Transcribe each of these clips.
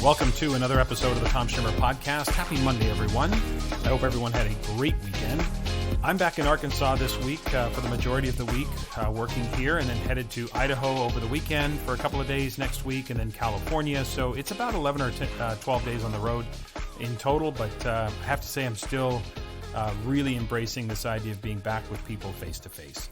Welcome to another episode of the Tom Schimmer Podcast. Happy Monday, everyone. I hope everyone had a great weekend. I'm back in Arkansas this week for the majority of the week, working here, and then headed to Idaho over the weekend for a couple of days next week, and then California. So it's about 11 or 12 days on the road in total, but I have to say I'm still really embracing this idea of being back with people face-to-face.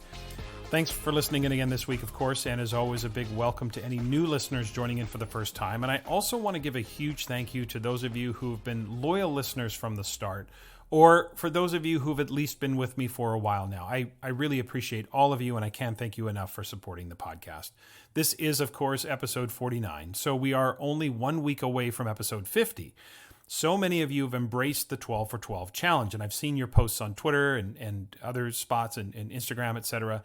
Thanks for listening in again this week, of course, and as always, a big welcome to any new listeners joining in for the first time. And I also want to give a huge thank you to those of you who have been loyal listeners from the start, or for those of you who've at least been with me for a while now. I really appreciate all of you, and I can't thank you enough for supporting the podcast. This is, of course, episode 49, so we are only 1 week away from episode 50. So many of you have embraced the 12 for 12 challenge, and I've seen your posts on Twitter and other spots and Instagram, etc.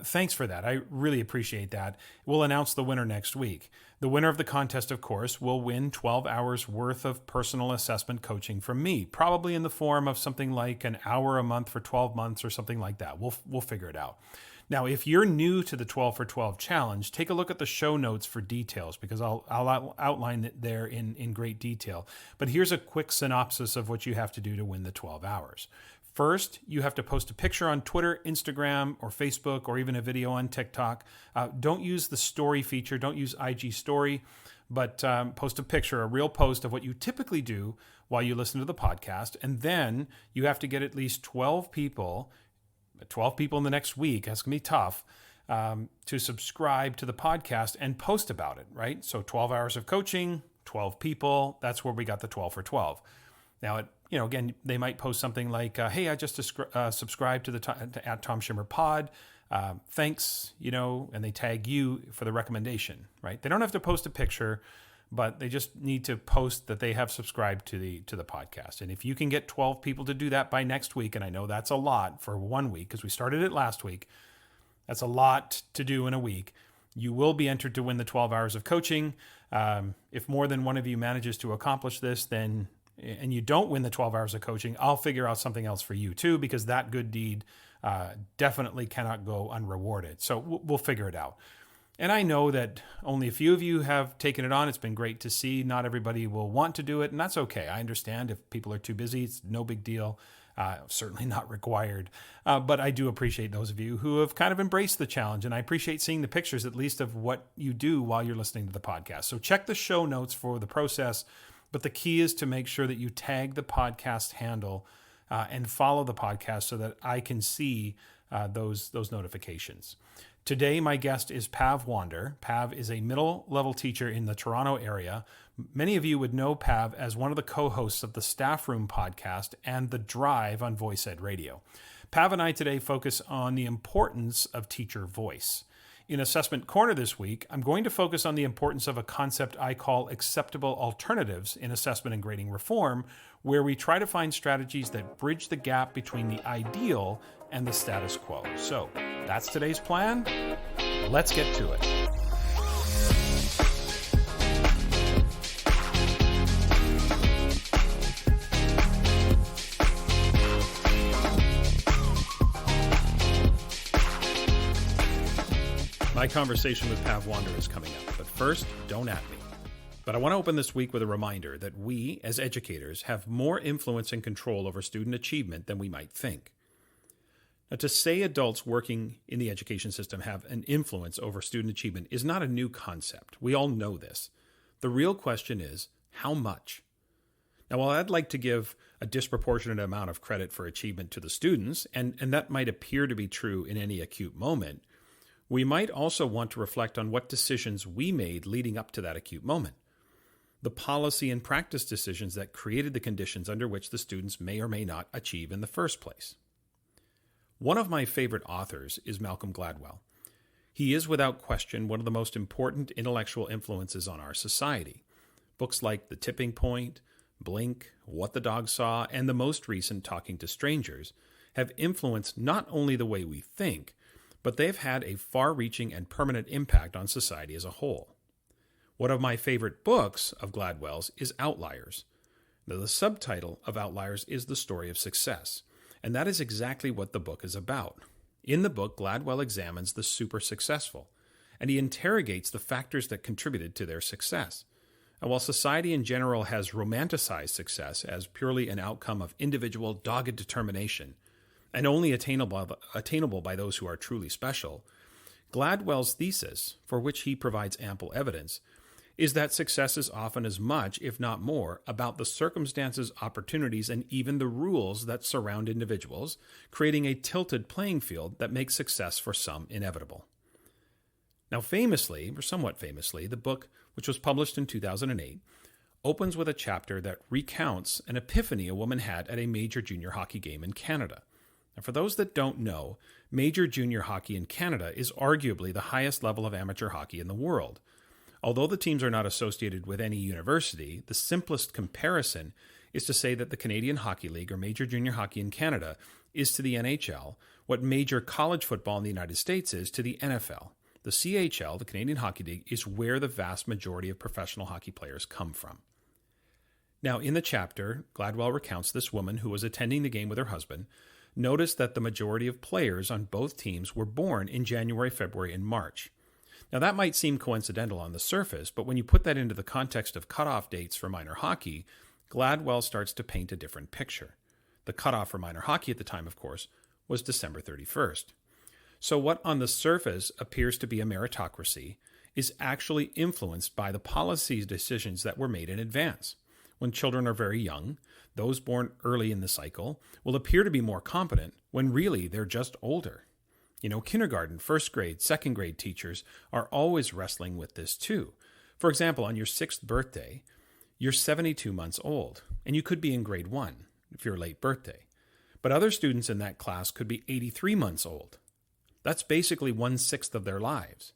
Thanks for that. I really appreciate that. We'll announce the winner next week. The winner of the contest, of course, will win 12 hours worth of personal assessment coaching from me, probably in the form of something like an hour a month for 12 months or something like that. We'll figure it out. Now, if you're new to the 12 for 12 challenge, take a look at the show notes for details, because I'll outline it there in great detail. But here's a quick synopsis of what you have to do to win the 12 hours. First, you have to post a picture on Twitter, Instagram, or Facebook, or even a video on TikTok. Don't use the story feature. Don't use IG story, but post a picture, a real post of what you typically do while you listen to the podcast. And then you have to get at least 12 people in the next week, that's going to be tough, to subscribe to the podcast and post about it, right? So 12 hours of coaching, 12 people, that's where we got the 12 for 12. Now, again, they might post something like, hey, I just subscribed to at Tom Schimmer Pod. Thanks, and they tag you for the recommendation, right? They don't have to post a picture, but they just need to post that they have subscribed to the podcast. And if you can get 12 people to do that by next week, and I know that's a lot for 1 week because we started it last week, that's a lot to do in a week, you will be entered to win the 12 hours of coaching. If more than one of you manages to accomplish this, and you don't win the 12 hours of coaching, I'll figure out something else for you too, because that good deed definitely cannot go unrewarded. So we'll figure it out. And I know that only a few of you have taken it on. It's been great to see. Not everybody will want to do it, and that's okay. I understand if people are too busy. It's no big deal. Certainly not required. But I do appreciate those of you who have kind of embraced the challenge, and I appreciate seeing the pictures, at least, of what you do while you're listening to the podcast. So check the show notes for the process, but the key is to make sure that you tag the podcast handle and follow the podcast so that I can see those notifications. Today, my guest is Pav Wander. Pav is a middle-level teacher in the Toronto area. Many of you would know Pav as one of the co-hosts of the Staff Room podcast and The Drive on Voice Ed Radio. Pav and I today focus on the importance of teacher voice. In Assessment Corner this week, I'm going to focus on the importance of a concept I call acceptable alternatives in assessment and grading reform, where we try to find strategies that bridge the gap between the ideal and the status quo. So that's today's plan. Let's get to it. My conversation with Pav Wander is coming up, but first, don't at me. But I want to open this week with a reminder that we, as educators, have more influence and control over student achievement than we might think. Now, to say adults working in the education system have an influence over student achievement is not a new concept. We all know this. The real question is, how much? Now, while I'd like to give a disproportionate amount of credit for achievement to the students, and that might appear to be true in any acute moment, we might also want to reflect on what decisions we made leading up to that acute moment. The policy and practice decisions that created the conditions under which the students may or may not achieve in the first place. One of my favorite authors is Malcolm Gladwell. He is without question one of the most important intellectual influences on our society. Books like The Tipping Point, Blink, What the Dog Saw, and the most recent Talking to Strangers have influenced not only the way we think, but they've had a far-reaching and permanent impact on society as a whole. One of my favorite books of Gladwell's is Outliers. Now, the subtitle of Outliers is The Story of Success, and that is exactly what the book is about. In the book, Gladwell examines the super successful, and he interrogates the factors that contributed to their success. And while society in general has romanticized success as purely an outcome of individual dogged determination and only attainable by those who are truly special, Gladwell's thesis, for which he provides ample evidence, is that success is often as much, if not more, about the circumstances, opportunities, and even the rules that surround individuals, creating a tilted playing field that makes success for some inevitable. Now famously, or somewhat famously, the book, which was published in 2008, opens with a chapter that recounts an epiphany a woman had at a major junior hockey game in Canada. Now, for those that don't know, major junior hockey in Canada is arguably the highest level of amateur hockey in the world. Although the teams are not associated with any university, the simplest comparison is to say that the Canadian Hockey League, or Major Junior Hockey in Canada, is to the NHL what major college football in the United States is to the NFL. The CHL, the Canadian Hockey League, is where the vast majority of professional hockey players come from. Now, in the chapter, Gladwell recounts this woman who was attending the game with her husband noticed that the majority of players on both teams were born in January, February, and March. Now, that might seem coincidental on the surface, but when you put that into the context of cutoff dates for minor hockey, Gladwell starts to paint a different picture. The cutoff for minor hockey at the time, of course, was December 31st. So what on the surface appears to be a meritocracy is actually influenced by the policy decisions that were made in advance. When children are very young, those born early in the cycle will appear to be more competent when really they're just older. Kindergarten, first grade, second grade teachers are always wrestling with this too. For example, on your 6th birthday, you're 72 months old, and you could be in grade 1 if you're late birthday. But other students in that class could be 83 months old. That's basically 1/6 of their lives.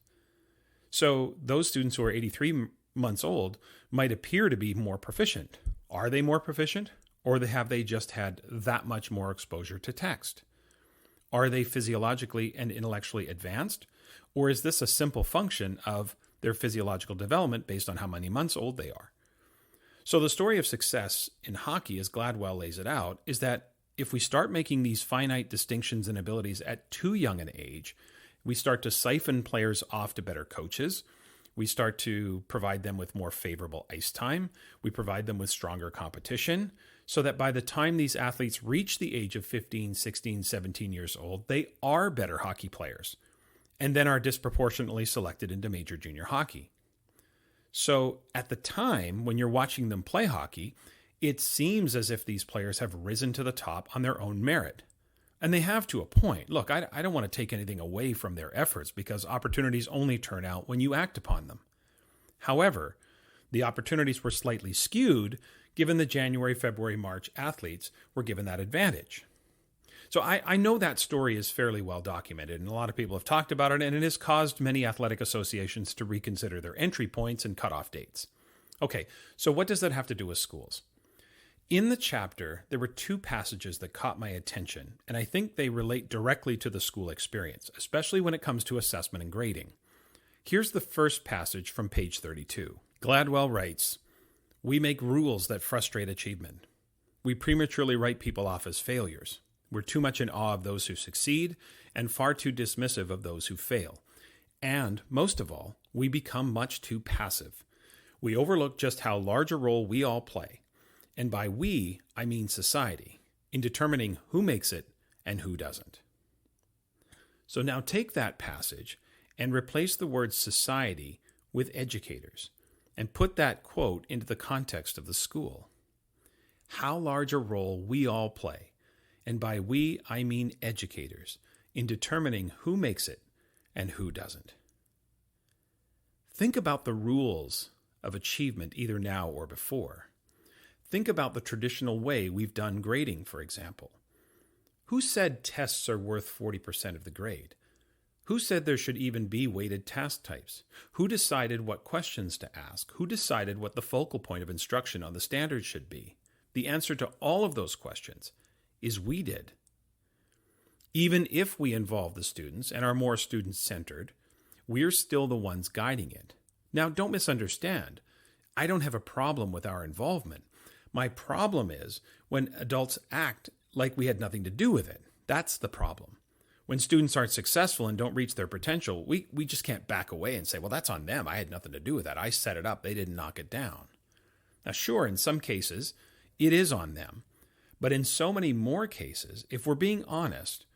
So those students who are 83 months old might appear to be more proficient. Are they more proficient? Or have they just had that much more exposure to text? Are they physiologically and intellectually advanced? Or is this a simple function of their physiological development based on how many months old they are? So the story of success in hockey, as Gladwell lays it out, is that if we start making these finite distinctions and abilities at too young an age, we start to siphon players off to better coaches. We start to provide them with more favorable ice time. We provide them with stronger competition, so that by the time these athletes reach the age of 15, 16, 17 years old, they are better hockey players and then are disproportionately selected into major junior hockey. So at the time when you're watching them play hockey, it seems as if these players have risen to the top on their own merit. And they have to a point. Look, I don't want to take anything away from their efforts because opportunities only turn out when you act upon them. However, the opportunities were slightly skewed given the January, February, March athletes were given that advantage. So I know that story is fairly well documented, and a lot of people have talked about it, and it has caused many athletic associations to reconsider their entry points and cutoff dates. Okay, so what does that have to do with schools? In the chapter, there were 2 passages that caught my attention, and I think they relate directly to the school experience, especially when it comes to assessment and grading. Here's the first passage from page 32. Gladwell writes, "We make rules that frustrate achievement. We prematurely write people off as failures. We're too much in awe of those who succeed and far too dismissive of those who fail. And, most of all, we become much too passive. We overlook just how large a role we all play. And by we, I mean society, in determining who makes it and who doesn't." So now take that passage and replace the word society with educators, and put that quote into the context of the school. How large a role we all play, and by we, I mean educators, in determining who makes it and who doesn't. Think about the rules of achievement either now or before. Think about the traditional way we've done grading, for example. Who said tests are worth 40% of the grade? Who said there should even be weighted task types? Who decided what questions to ask? Who decided what the focal point of instruction on the standards should be? The answer to all of those questions is we did. Even if we involve the students and are more student-centered, we're still the ones guiding it. Now, don't misunderstand. I don't have a problem with our involvement. My problem is when adults act like we had nothing to do with it. That's the problem. When students aren't successful and don't reach their potential, we just can't back away and say, well, that's on them. I had nothing to do with that. I set it up. They didn't knock it down. Now, sure, in some cases, it is on them. But in so many more cases, if we're being honest,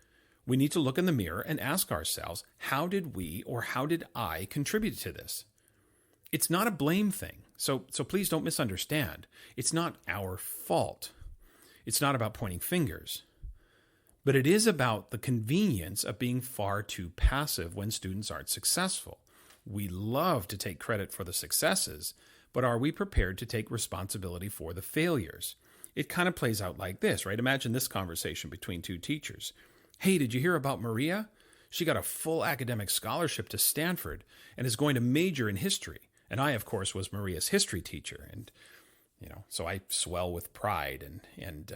we need to look in the mirror and ask ourselves, how did we or how did I contribute to this? It's not a blame thing. So please don't misunderstand. It's not our fault. It's not about pointing fingers. But it is about the convenience of being far too passive when students aren't successful. We love to take credit for the successes, but are we prepared to take responsibility for the failures? It kind of plays out like this, right? Imagine this conversation between two teachers. Hey, did you hear about Maria? She got a full academic scholarship to Stanford and is going to major in history. And I, of course, was Maria's history teacher. And, so I swell with pride and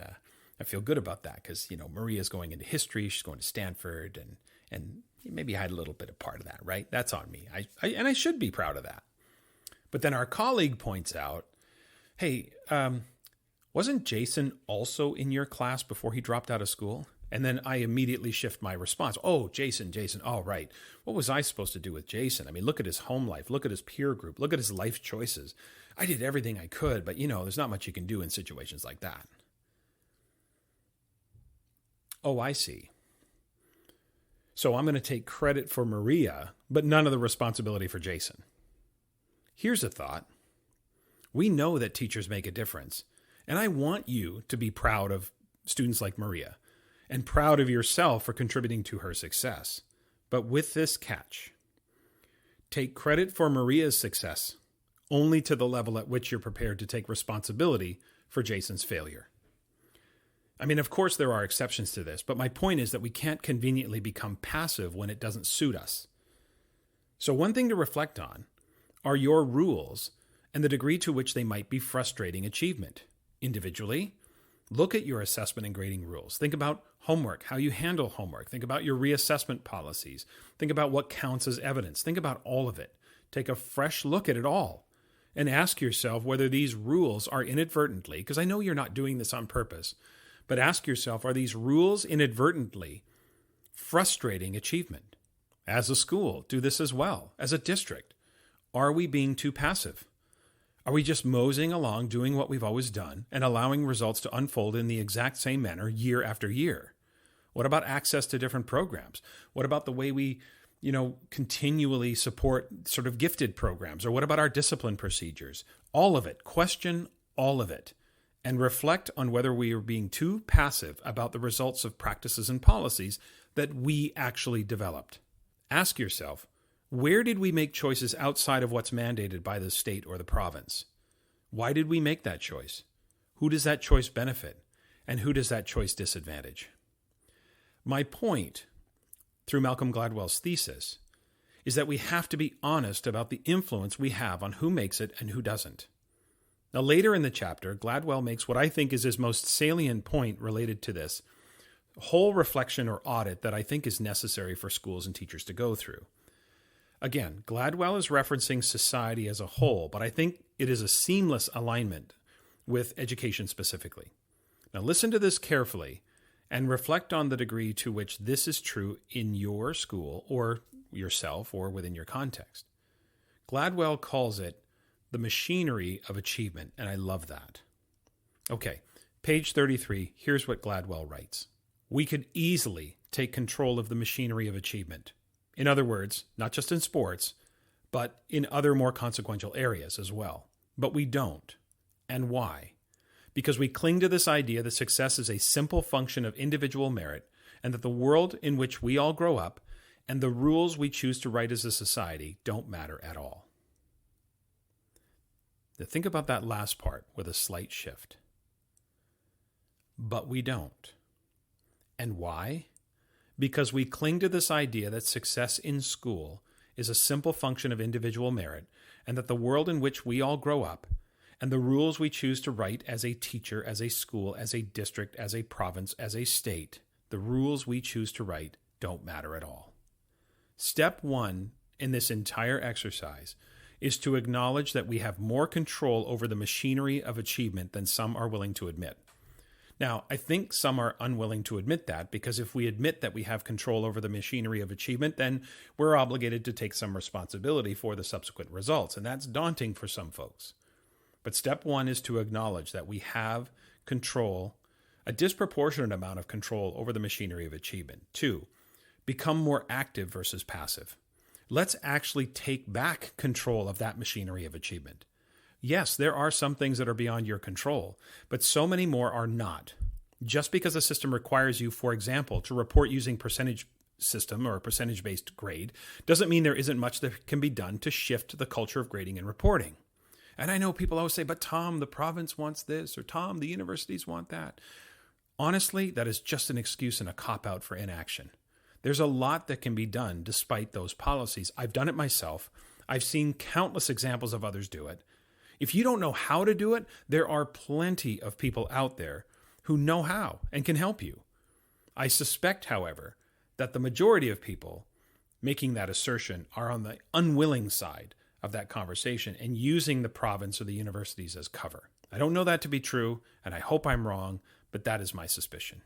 I feel good about that because, Maria's going into history. She's going to Stanford and maybe I had a little bit of part of that, right? That's on me. I should be proud of that. But then our colleague points out, hey, wasn't Jason also in your class before he dropped out of school? And then I immediately shift my response. Oh, Jason. Oh, right. What was I supposed to do with Jason? I mean, look at his home life. Look at his peer group. Look at his life choices. I did everything I could, but there's not much you can do in situations like that. Oh, I see. So I'm going to take credit for Maria, but none of the responsibility for Jason. Here's a thought. We know that teachers make a difference, and I want you to be proud of students like Maria and proud of yourself for contributing to her success. But with this catch, take credit for Maria's success only to the level at which you're prepared to take responsibility for Jason's failure. I mean, of course there are exceptions to this, but my point is that we can't conveniently become passive when it doesn't suit us. So one thing to reflect on are your rules and the degree to which they might be frustrating achievement. Individually, look at your assessment and grading rules. Think about homework, how you handle homework. Think about your reassessment policies. Think about what counts as evidence. Think about all of it. Take a fresh look at it all and ask yourself whether these rules are inadvertently, because I know you're not doing this on purpose, but ask yourself, are these rules inadvertently frustrating achievement? As a school, do this as well. As a district, are we being too passive? Are we just moseying along doing what we've always done and allowing results to unfold in the exact same manner year after year? What about access to different programs? What about the way we, continually support sort of gifted programs? Or what about our discipline procedures? All of it. Question all of it. And reflect on whether we are being too passive about the results of practices and policies that we actually developed. Ask yourself, where did we make choices outside of what's mandated by the state or the province? Why did we make that choice? Who does that choice benefit? And who does that choice disadvantage? My point, through Malcolm Gladwell's thesis, is that we have to be honest about the influence we have on who makes it and who doesn't. Now, later in the chapter, Gladwell makes what I think is his most salient point related to this whole reflection or audit that I think is necessary for schools and teachers to go through. Again, Gladwell is referencing society as a whole, but I think it is a seamless alignment with education specifically. Now listen to this carefully and reflect on the degree to which this is true in your school or yourself or within your context. Gladwell calls it the machinery of achievement, and I love that. Okay, page 33, here's what Gladwell writes. We could easily take control of the machinery of achievement. In other words, not just in sports, but in other more consequential areas as well. But we don't. And why? Because we cling to this idea that success is a simple function of individual merit, and that the world in which we all grow up and the rules we choose to write as a society don't matter at all. Now think about that last part with a slight shift. But we don't. And why? Because we cling to this idea that success in school is a simple function of individual merit, and that the world in which we all grow up, and the rules we choose to write as a teacher, as a school, as a district, as a province, as a state, the rules we choose to write don't matter at all. Step one in this entire exercise is to acknowledge that we have more control over the machinery of achievement than some are willing to admit. Now, I think some are unwilling to admit that, because if we admit that we have control over the machinery of achievement, then we're obligated to take some responsibility for the subsequent results, and that's daunting for some folks. But step one is to acknowledge that we have control, a disproportionate amount of control over the machinery of achievement. Two, become more active versus passive. Let's actually take back control of that machinery of achievement. Yes, there are some things that are beyond your control, but so many more are not. Just because a system requires you, for example, to report using percentage system or a percentage-based grade doesn't mean there isn't much that can be done to shift the culture of grading and reporting. And I know people always say, but Tom, the province wants this, or Tom, the universities want that. Honestly, that is just an excuse and a cop-out for inaction. There's a lot that can be done despite those policies. I've done it myself. I've seen countless examples of others do it. If you don't know how to do it, there are plenty of people out there who know how and can help you. I suspect, however, that the majority of people making that assertion are on the unwilling side of that conversation and using the province or the universities as cover. I don't know that to be true, and I hope I'm wrong, but that is my suspicion.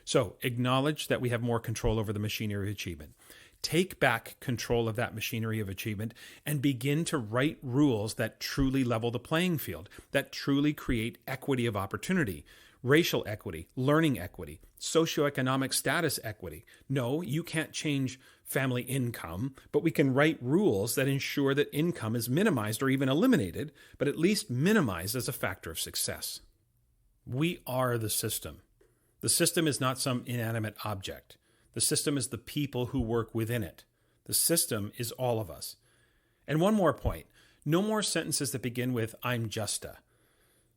So acknowledge that we have more control over the machinery of achievement. Take back control of that machinery of achievement and begin to write rules that truly level the playing field, that truly create equity of opportunity, racial equity, learning equity, socioeconomic status equity. No, you can't change family income, but we can write rules that ensure that income is minimized or even eliminated, but at least minimized as a factor of success. We are the system. The system is not some inanimate object. The system is the people who work within it. The system is all of us. And one more point. No more sentences that begin with, I'm just a.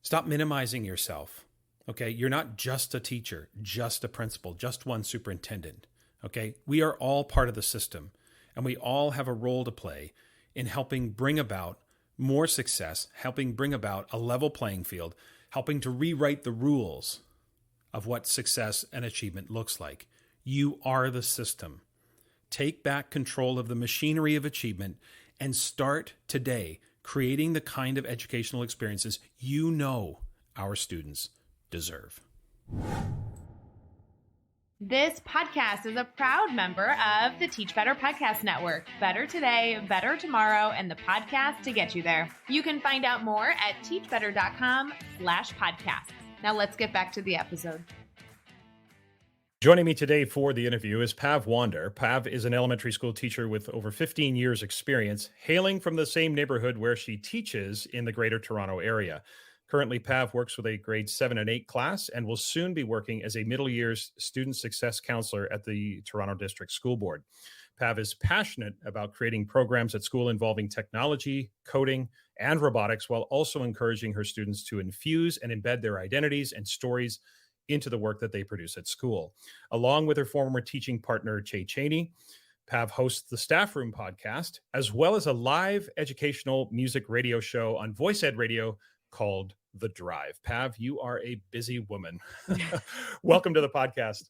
Stop minimizing yourself. Okay? You're not just a teacher, just a principal, just one superintendent. Okay? We are all part of the system, and we all have a role to play in helping bring about more success, helping bring about a level playing field, helping to rewrite the rules of what success and achievement looks like. You are the system. Take back control of the machinery of achievement and start today creating the kind of educational experiences you know our students deserve. This podcast is a proud member of the Teach Better Podcast Network. Better today, better tomorrow, and the podcast to get you there. You can find out more at teachbetter.com/podcast. Now let's get back to the episode. Joining me today for the interview is Pav Wander. Pav is an elementary school teacher with over 15 years experience, hailing from the same neighborhood where she teaches in the Greater Toronto area. Currently, Pav works with a grade 7 and 8 class and will soon be working as a middle years student success counselor at the Toronto District School Board. Pav is passionate about creating programs at school involving technology, coding, and robotics, while also encouraging her students to infuse and embed their identities and stories into the work that they produce at school. Along with her former teaching partner, Che Cheney, Pav hosts the Staff Room podcast, as well as a live educational music radio show on Voice Ed Radio called The Drive. Pav, you are a busy woman. Welcome to the podcast.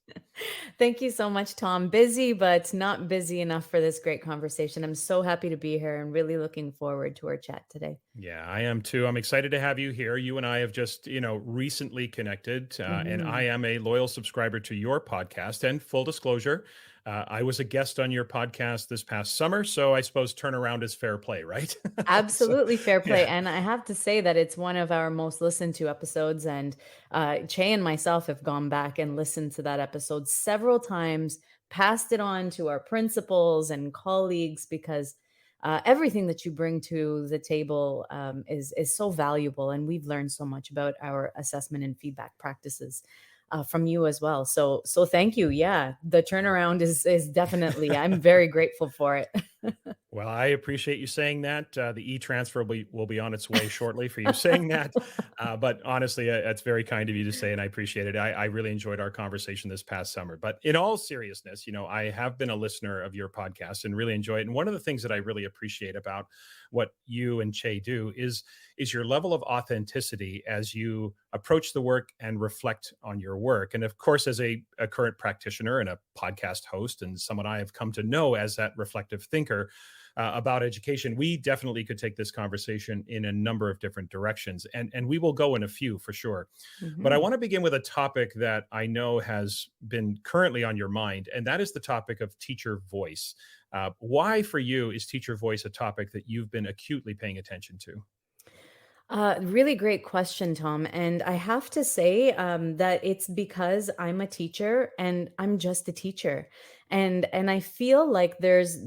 Thank you so much, Tom. Busy, but not busy enough for this great conversation. I'm so happy to be here and really looking forward to our chat today. Yeah, I am too. I'm excited to have you here. You and I have just, recently connected, and I am a loyal subscriber to your podcast. And full disclosure, I was a guest on your podcast this past summer, so I suppose turnaround is fair play, right? Absolutely fair play. Yeah. And I have to say that it's one of our most listened to episodes. And Che and myself have gone back and listened to that episode several times, passed it on to our principals and colleagues, because everything that you bring to the table is so valuable. And we've learned so much about our assessment and feedback practices from you as well. So thank you. Yeah, the turnaround is definitely, I'm very grateful for it. Well, I appreciate you saying that. The e-transfer will be on its way shortly for you saying that. But honestly, that's very kind of you to say, and I appreciate it. I really enjoyed our conversation this past summer. But in all seriousness, I have been a listener of your podcast and really enjoy it. And one of the things that I really appreciate about what you and Che do is your level of authenticity as you approach the work and reflect on your work. And of course, as a current practitioner and a podcast host and someone I have come to know as that reflective thinker about education, we definitely could take this conversation in a number of different directions. And we will go in a few for sure. Mm-hmm. But I want to begin with a topic that I know has been currently on your mind, and that is the topic of teacher voice. Why for you is teacher voice a topic that you've been acutely paying attention to? Really great question, Tom. And I have to say that it's because I'm a teacher and I'm just a teacher. And I feel like there's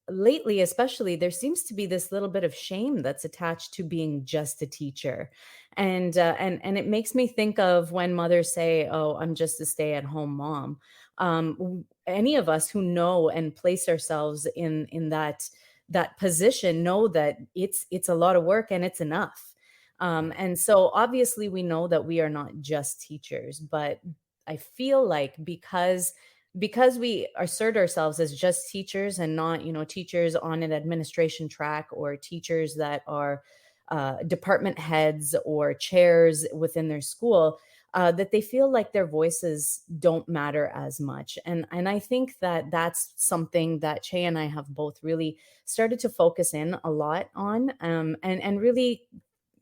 lately, especially, there seems to be this little bit of shame that's attached to being just a teacher. And it makes me think of when mothers say, "Oh, I'm just a stay-at-home mom." Any of us who know and place ourselves in that position know that it's a lot of work and it's enough. And so obviously we know that we are not just teachers, but I feel like because we assert ourselves as just teachers and not, teachers on an administration track or teachers that are department heads or chairs within their school, that they feel like their voices don't matter as much. And I think that that's something that Che and I have both really started to focus in a lot on, and really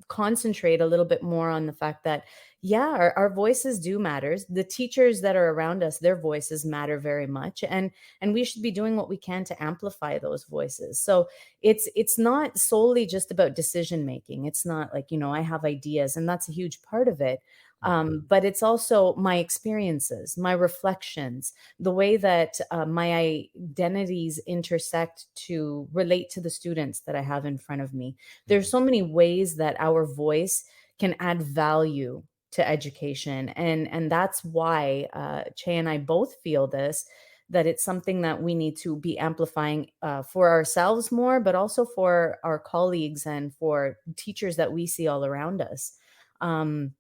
concentrate a little bit more on the fact that yeah, our voices do matter. The teachers that are around us, their voices matter very much, and we should be doing what we can to amplify those voices. So it's not solely just about decision making. It's not like, I have ideas, and that's a huge part of it. But it's also my experiences, my reflections, the way that my identities intersect to relate to the students that I have in front of me. There's Right. so many ways that our voice can add value to education, and that's why Che and I both feel this, that it's something that we need to be amplifying for ourselves more, but also for our colleagues and for teachers that we see all around us. um,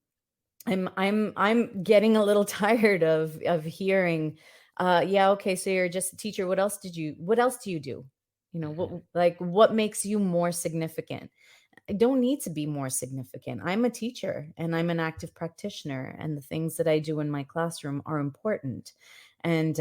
I'm getting a little tired of hearing, yeah, okay, so you're just a teacher. What else do you do? Mhm. What makes you more significant? I don't need to be more significant. I'm a teacher and I'm an active practitioner, and the things that I do in my classroom are important. And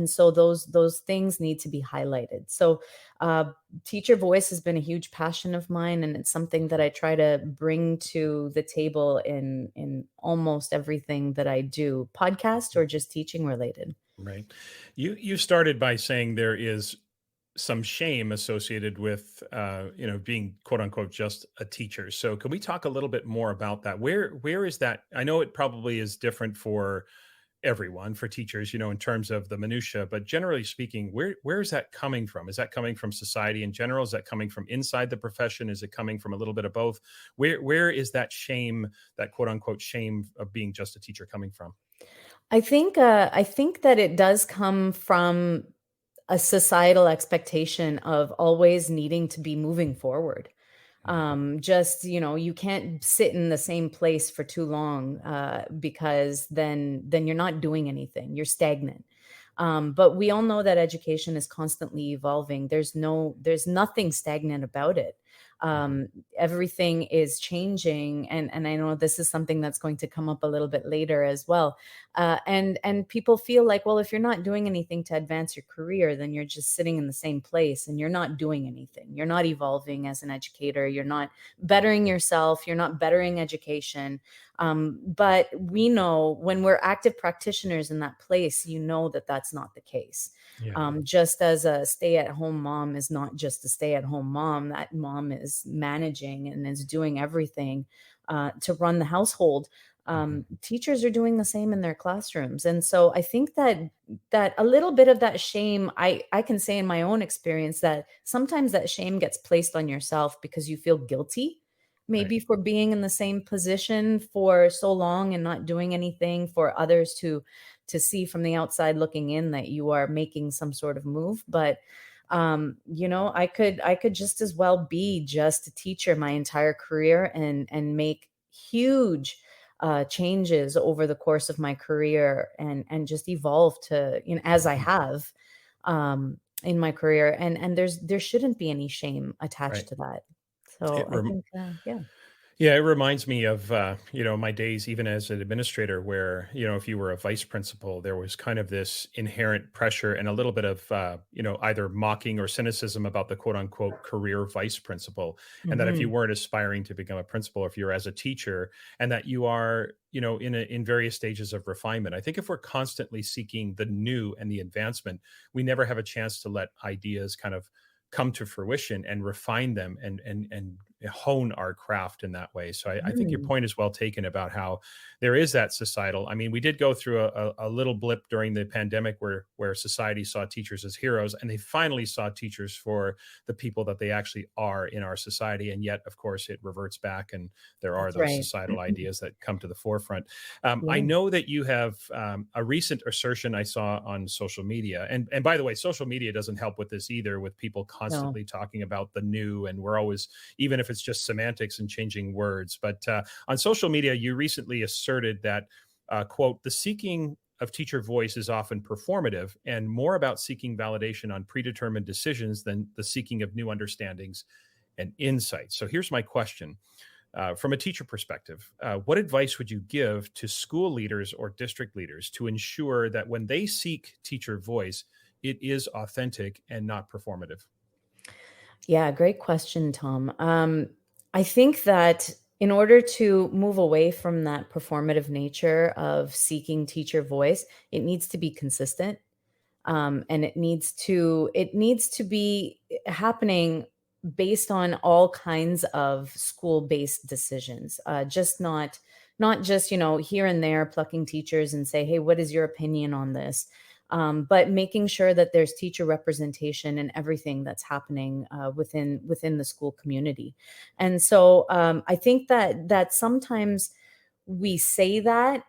so those things need to be highlighted. So uh, teacher voice has been a huge passion of mine, and it's something that I try to bring to the table in almost everything that I do, podcast or just teaching related. Right. You started by saying there is some shame associated with being quote unquote just a teacher. So can we talk a little bit more about that? Where is that? I know it probably is different for everyone, for teachers, in terms of the minutia, but generally speaking, where is that coming from? Is that coming from society in general? Is that coming from inside the profession? Is it coming from a little bit of both? Where is that shame, that quote unquote shame of being just a teacher coming from? I think that it does come from a societal expectation of always needing to be moving forward. Mhm. Just, you can't sit in the same place for too long, because then you're not doing anything. You're stagnant. But we all know that education is constantly evolving. There's nothing stagnant about it. Mhm. Everything is changing, and I know this is something that's going to come up a little bit later as well. And people feel like, well, if you're not doing anything to advance your career, then you're just sitting in the same place and you're not doing anything. You're not evolving as an educator. You're not bettering yourself. You're not bettering education. But we know when we're active practitioners in that place, that that's not the case. Yeah. Just as a stay at home mom is not just a stay at home mom, that mom is managing and is doing everything to run the household. Mhm. Teachers are doing the same in their classrooms. And so I think that a little bit of that shame, I can say in my own experience that sometimes that shame gets placed on yourself because you feel guilty, Right. maybe for being in the same position for so long and not doing anything for others to see from the outside looking in that you are making some sort of move. But I could just as well be just a teacher my entire career and make huge changes over the course of my career, and just evolve to, as I Mhm. have in my career, and there shouldn't be any shame attached Right. to that. So It I rem- think, yeah. Yeah, it reminds me of my days even as an administrator, where if you were a vice principal, there was kind of this inherent pressure and a little bit of either mocking or cynicism about the quote unquote career vice principal, and that if you Mhm. weren't aspiring to become a principal, or if you're as a teacher, and that you are in various stages of refinement. I think if we're constantly seeking the new and the advancement, we never have a chance to let ideas kind of come to fruition and refine them hone our craft in that way. So I think your Mm, point is well taken about how there is that societal. I mean, we did go through a little blip during the pandemic where society saw teachers as heroes, and they finally saw teachers for the people that they actually are in our society. And yet, of course, it reverts back, and there are that's those right. societal ideas that come to the forefront. I Yeah. know that you have a recent assertion I saw on social media, and by the way, social media doesn't help with this either, with people No. constantly talking about the new, and we're always, even if it's just semantics and changing words. But on social media, you recently asserted that, quote, the seeking of teacher voice is often performative and more about seeking validation on predetermined decisions than the seeking of new understandings and insights. So here's my question. From a teacher perspective, what advice would you give to school leaders or district leaders to ensure that when they seek teacher voice, it is authentic and not performative? Yeah, great question, Tom. I think that in order to move away from that performative nature of seeking teacher voice, it needs to be consistent. And it needs to be happening based on all kinds of school-based decisions, just not just here and there plucking teachers and say, hey, what is your opinion on this, but making sure that there's teacher representation in everything that's happening within the school community. And so I think that sometimes we say that,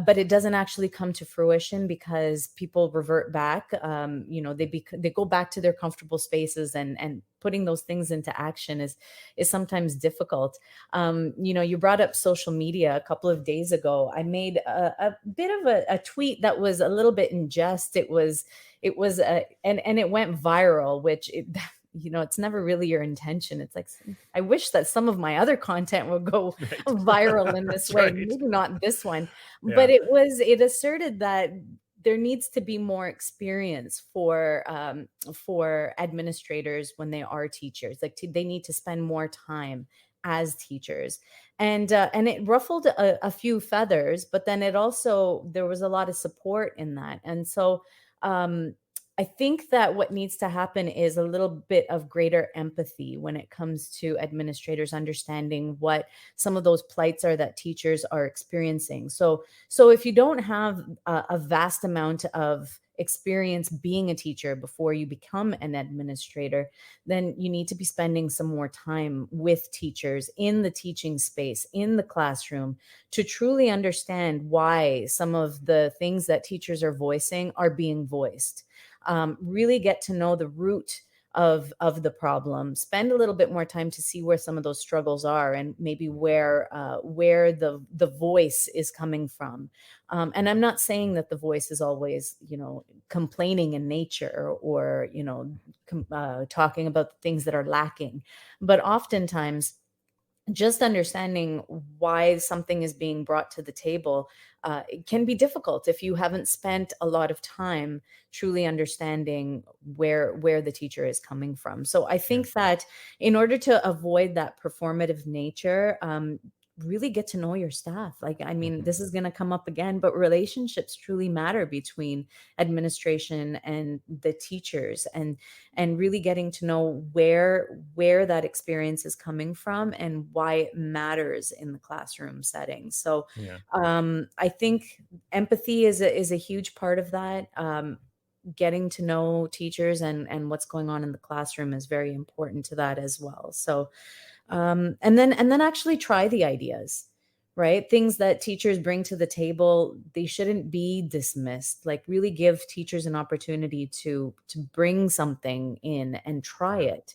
but it doesn't actually come to fruition because people revert back. They go back to their comfortable spaces, and putting those things into action is sometimes difficult. You brought up social media a couple of days ago. I made a bit of a tweet that was a little bit in jest. And it went viral, which it's never really your intention. It's like, I wish that some of my other content would go Right. viral in this That's way, right. maybe not this one. Yeah. But it asserted that there needs to be more experience for administrators when they are teachers. Like, they need to spend more time as teachers. And it ruffled a few feathers, but then there was a lot of support in that. And so um I think that what needs to happen is a little bit of greater empathy when it comes to administrators understanding what some of those plights are that teachers are experiencing. So if you don't have a vast amount of experience being a teacher before you become an administrator, then you need to be spending some more time with teachers in the teaching space, in the classroom, to truly understand why some of the things that teachers are voicing are being voiced. Really get to know the root of the problem. Spend a little bit more time to see where some of those struggles are, and maybe where the voice is coming from. And I'm not saying that the voice is always complaining in nature, or talking about the things that are lacking, but oftentimes just understanding why something is being brought to the table, it can be difficult if you haven't spent a lot of time truly understanding where the teacher is coming from. So I Yeah. think that in order to avoid that performative nature, really get to know your staff. Like, I mean, Mhm. this is going to come up again, but relationships truly matter between administration and the teachers, and really getting to know where that experience is coming from and why it matters in the classroom setting. So Yeah. I think empathy is a huge part of that. Getting to know teachers and what's going on in the classroom is very important to that as well. So and then actually try the ideas, right? Things that teachers bring to the table, they shouldn't be dismissed. Like, really give teachers an opportunity to bring something in and try Yeah. it.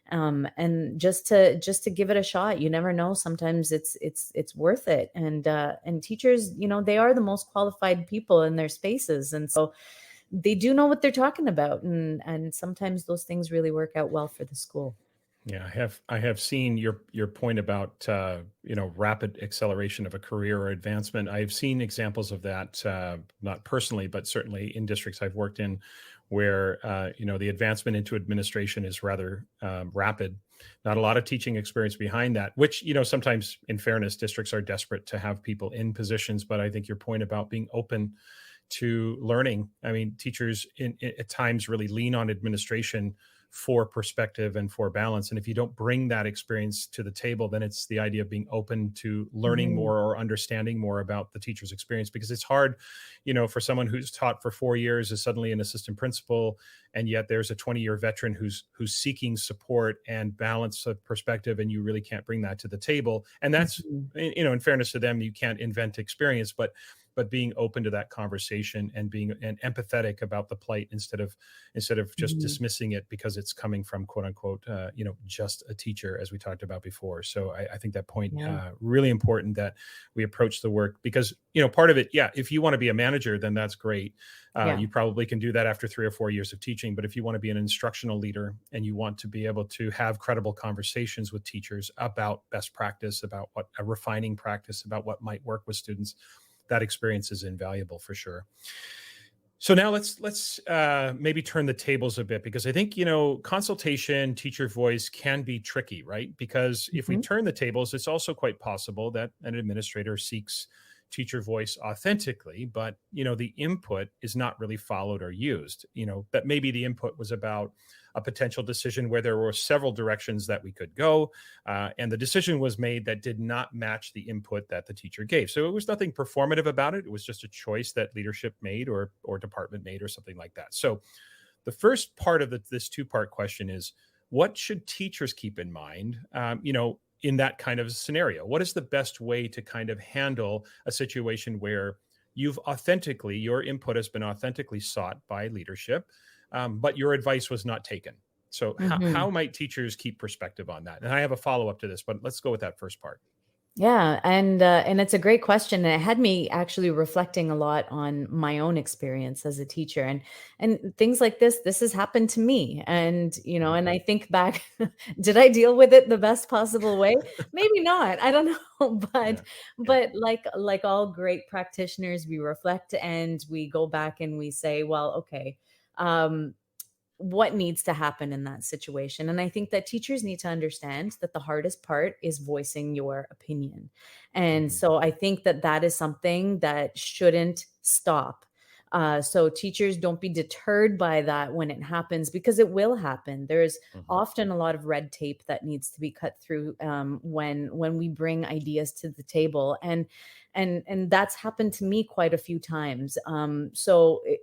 And just to give it a shot. You never know, sometimes it's worth it. And teachers, they are the most qualified people in their spaces, and so they do know what they're talking about, and sometimes those things really work out well for the school. Yeah, I have seen your point about rapid acceleration of a career or advancement. I've seen examples of that, not personally, but certainly in districts I've worked in, where the advancement into administration is rather rapid. Not a lot of teaching experience behind that, which sometimes, in fairness, districts are desperate to have people in positions. But I think your point about being open to learning. I mean, teachers at times really lean on administration for perspective and for balance. And if you don't bring that experience to the table, then it's the idea of being open to learning Mhm. more or understanding more about the teacher's experience, because it's hard, for someone who's taught for 4 years is suddenly an assistant principal, and yet there's a 20-year veteran who's seeking support and balance of perspective, and you really can't bring that to the table. And that's, Mhm. in fairness to them, you can't invent experience, but being open to that conversation and being empathetic about the plight instead of just Mhm. dismissing it because it's coming from quote unquote just a teacher, as we talked about before. So I think that point Yeah. really important, that we approach the work, because part of it, yeah, if you want to be a manager, then that's great. Yeah. You probably can do that after 3 or 4 years of teaching. But if you want to be an instructional leader and you want to be able to have credible conversations with teachers about best practice, about what a refining practice, about what might work with students, that experience is invaluable for sure. So now let's maybe turn the tables a bit, because I think consultation, teacher voice can be tricky, right? Because if we Mhm. turn the tables, it's also quite possible that an administrator seeks teacher voice authentically, but the input is not really followed or used. That maybe the input was about a potential decision where there were several directions that we could go, and the decision was made that did not match the input that the teacher gave. So it was nothing performative about it. It was just a choice that leadership made, or department made, or something like that. So the first part of this two-part question is, what should teachers keep in mind, in that kind of scenario? What is the best way to kind of handle a situation where your input has been authentically sought by leadership, but your advice was not taken? So how Mhm. might teachers keep perspective on that? And I have a follow-up to this, but let's go with that first part. Yeah, and it's a great question, and it had me actually reflecting a lot on my own experience as a teacher, and things like this. This has happened to me, and Mhm. and I think back, did I deal with it the best possible way? Maybe not. I don't know, but Yeah. Yeah. but like all great practitioners, we reflect and we go back and we say, well, okay. Um, what needs to happen in that situation. And I think that teachers need to understand that the hardest part is voicing your opinion. And Mhm. so I think that that is something that shouldn't stop. So teachers, don't be deterred by that when it happens, because it will happen. There's Mhm. often a lot of red tape that needs to be cut through, when we bring ideas to the table, and that's happened to me quite a few times.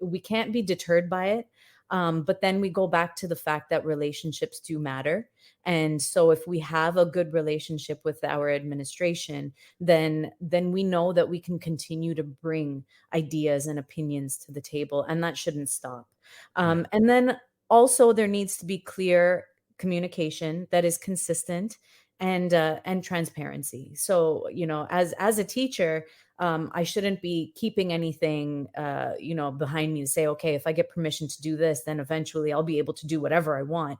We can't be deterred by it, but then we go back to the fact that relationships do matter. And so if we have a good relationship with our administration, then we know that we can continue to bring ideas and opinions to the table, and that shouldn't stop. Yeah. And then also there needs to be clear communication that is consistent, and transparency. So as a teacher, I shouldn't be keeping anything, behind me to say, okay, if I get permission to do this, then eventually I'll be able to do whatever I want.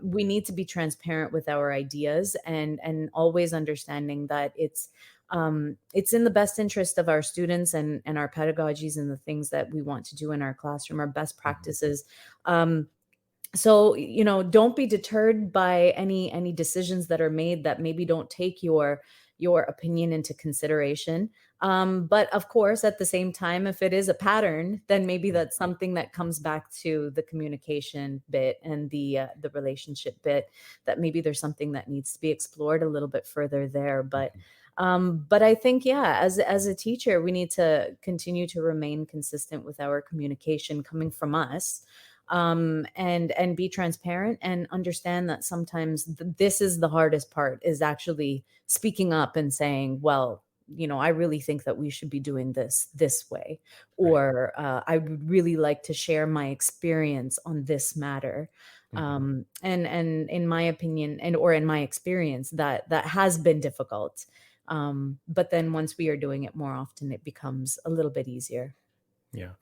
We need to be transparent with our ideas, and always understanding that it's in the best interest of our students, and our pedagogies, and the things that we want to do in our classroom, our best Mhm. practices. So don't be deterred by any decisions that are made that maybe don't take your opinion into consideration. But of course, at the same time, if it is a pattern, then maybe Mhm. that's something that comes back to the communication bit, and the relationship bit, that maybe there's something that needs to be explored a little bit further there. But I think, yeah, as a teacher, we need to continue to remain consistent with our communication coming from us, and be transparent, and understand that sometimes this is the hardest part, is actually speaking up and saying, well, I really think that we should be doing this way, Right. or I would really like to share my experience on this matter. Mhm. And in my opinion, and or in my experience, that has been difficult. But then once we are doing it more often, it becomes a little bit easier. Yeah.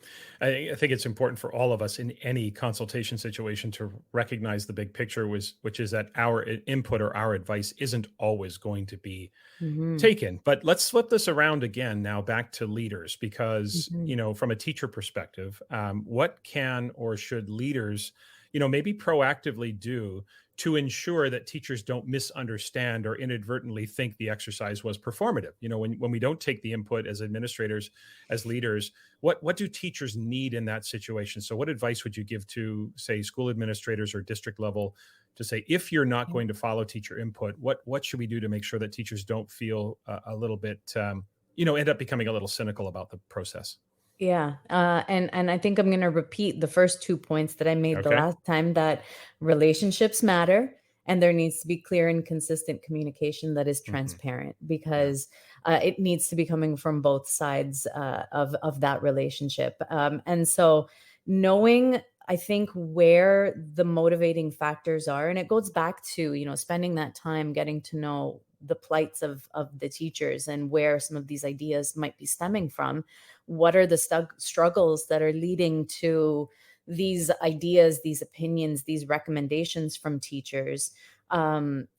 I think it's important for all of us in any consultation situation to recognize the big picture, which is that our input or our advice isn't always going to be Hmm. taken. But let's flip this around again now, back to leaders, because, Hmm. from a teacher perspective, what can or should leaders maybe proactively do to ensure that teachers don't misunderstand or inadvertently think the exercise was performative. When we don't take the input as administrators, as leaders, what do teachers need in that situation? So what advice would you give to, say, school administrators or district level to say, if you're not going to follow teacher input, what should we do to make sure that teachers don't feel a little bit, end up becoming a little cynical about the process? Yeah. And I think I'm going to repeat the first 2 points that I made the Okay. last time, that relationships matter and there needs to be clear and consistent communication that is Hmm. transparent, Yeah. because it needs to be coming from both sides of that relationship. And so knowing, I think, where the motivating factors are, and it goes back to, spending that time getting to know the plights of the teachers and where some of these ideas might be stemming from. What are the struggles that are leading to these ideas, these opinions, these recommendations from teachers?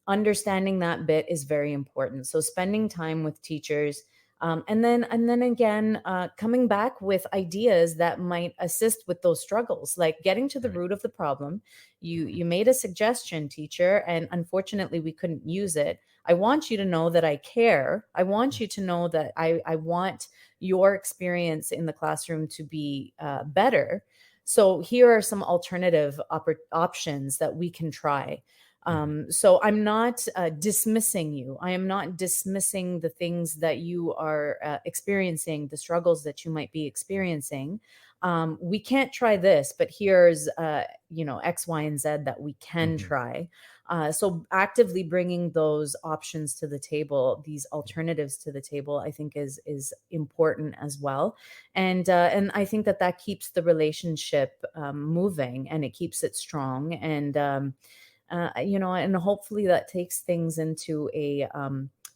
Understanding that bit is very important. So spending time with teachers, and then again, coming back with ideas that might assist with those struggles, like getting to the Right. root of the problem. you Mhm. you made a suggestion, teacher, and unfortunately we couldn't use it. I want you to know that I care. I want you to know that I want your experience in the classroom to be better. So here are some alternative options that we can try. Mhm. So I'm not dismissing you. I am not dismissing the things that you are experiencing, the struggles that you might be experiencing. We can't try this, but here's X, Y, and Z that we can Mhm. try. So actively bringing those options to the table, these alternatives to the table, I think is important as well. And I think that keeps the relationship moving, and it keeps it strong. And hopefully that takes things into a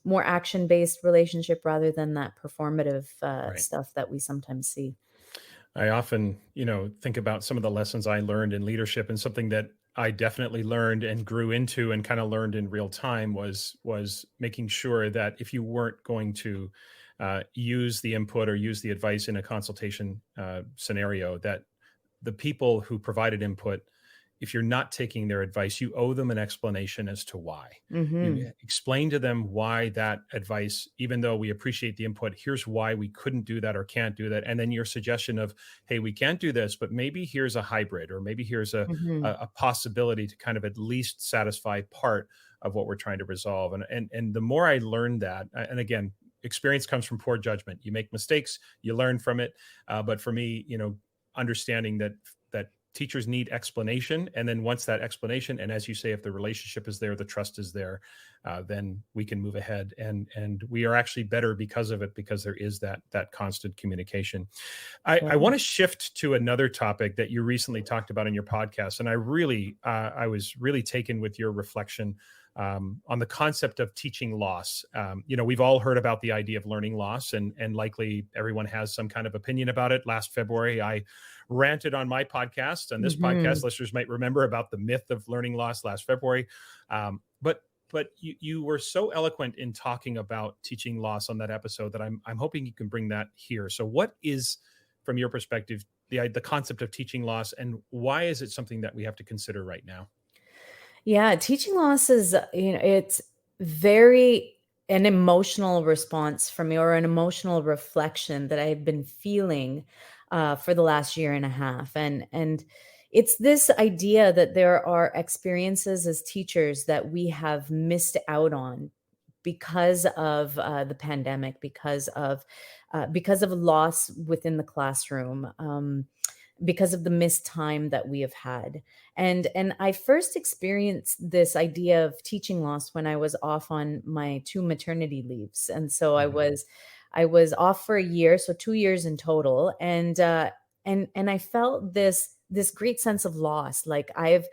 more action based relationship rather than that performative Right. stuff that we sometimes see. I often, think about some of the lessons I learned in leadership, and something that I definitely learned and grew into and kind of learned in real time was making sure that if you weren't going to use the input or use the advice in a consultation scenario, that the people who provided input, if you're not taking their advice, you owe them an explanation as to why. You Hmm. explain to them why that advice, even though we appreciate the input, here's why we couldn't do that or can't do that. And then your suggestion of, hey, we can't do this, but maybe here's a hybrid, or maybe here's a, Hmm. a, a possibility to kind of at least satisfy part of what we're trying to resolve. And the more I learned that, and again, experience comes from poor judgment. You make mistakes, you learn from it. But for me, understanding that teachers need explanation, and then once that explanation, and as you say, if the relationship is there, the trust is there, then we can move ahead, and we are actually better because of it, because there is that constant communication. I Yeah. want to shift to another topic that you recently talked about in your podcast, and I was really taken with your reflection on the concept of teaching loss. We've all heard about the idea of learning loss, and likely everyone has some kind of opinion about it. Last February, I ranted on my podcast, and this Hmm. podcast listeners might remember about the myth of learning loss last February. But you were so eloquent in talking about teaching loss on that episode that I'm hoping you can bring that here. So, what is, from your perspective, the concept of teaching loss, and why is it something that we have to consider right now? Yeah, teaching loss is, it's very an emotional response from me, or an emotional reflection that I've been feeling for the last year and a half. And it's this idea that there are experiences as teachers that we have missed out on because of the pandemic, because of loss within the classroom, because of the missed time that we have had. And I first experienced this idea of teaching loss when I was off on my two maternity leaves. And so I Hmm. was I was off for a year, so 2 years in total. And I felt this great sense of loss. Like, I've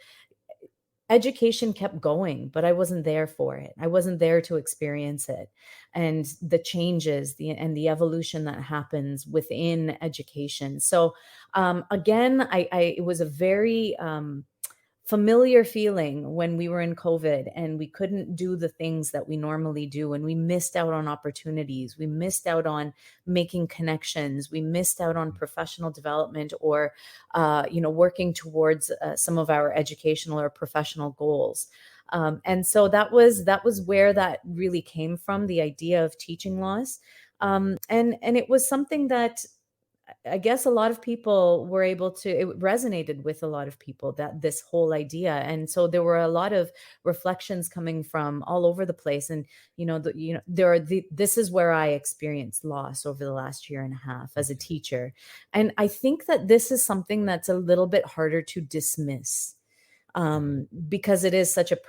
education kept going, but I wasn't there for it. I wasn't there to experience it. And the changes, the evolution that happens within education. So again, I it was a very familiar feeling when we were in COVID and we couldn't do the things that we normally do, and we missed out on opportunities. We missed out on making connections. We missed out on professional development, or, working towards some of our educational or professional goals. And so that was where that really came from, the idea of teaching loss. And it was something that I guess a lot of people were able to, it resonated with a lot of people, that this whole idea. And so there were a lot of reflections coming from all over the place. And, this is where I experienced loss over the last year and a half as a teacher. And I think that this is something that's a little bit harder to dismiss, because it is such a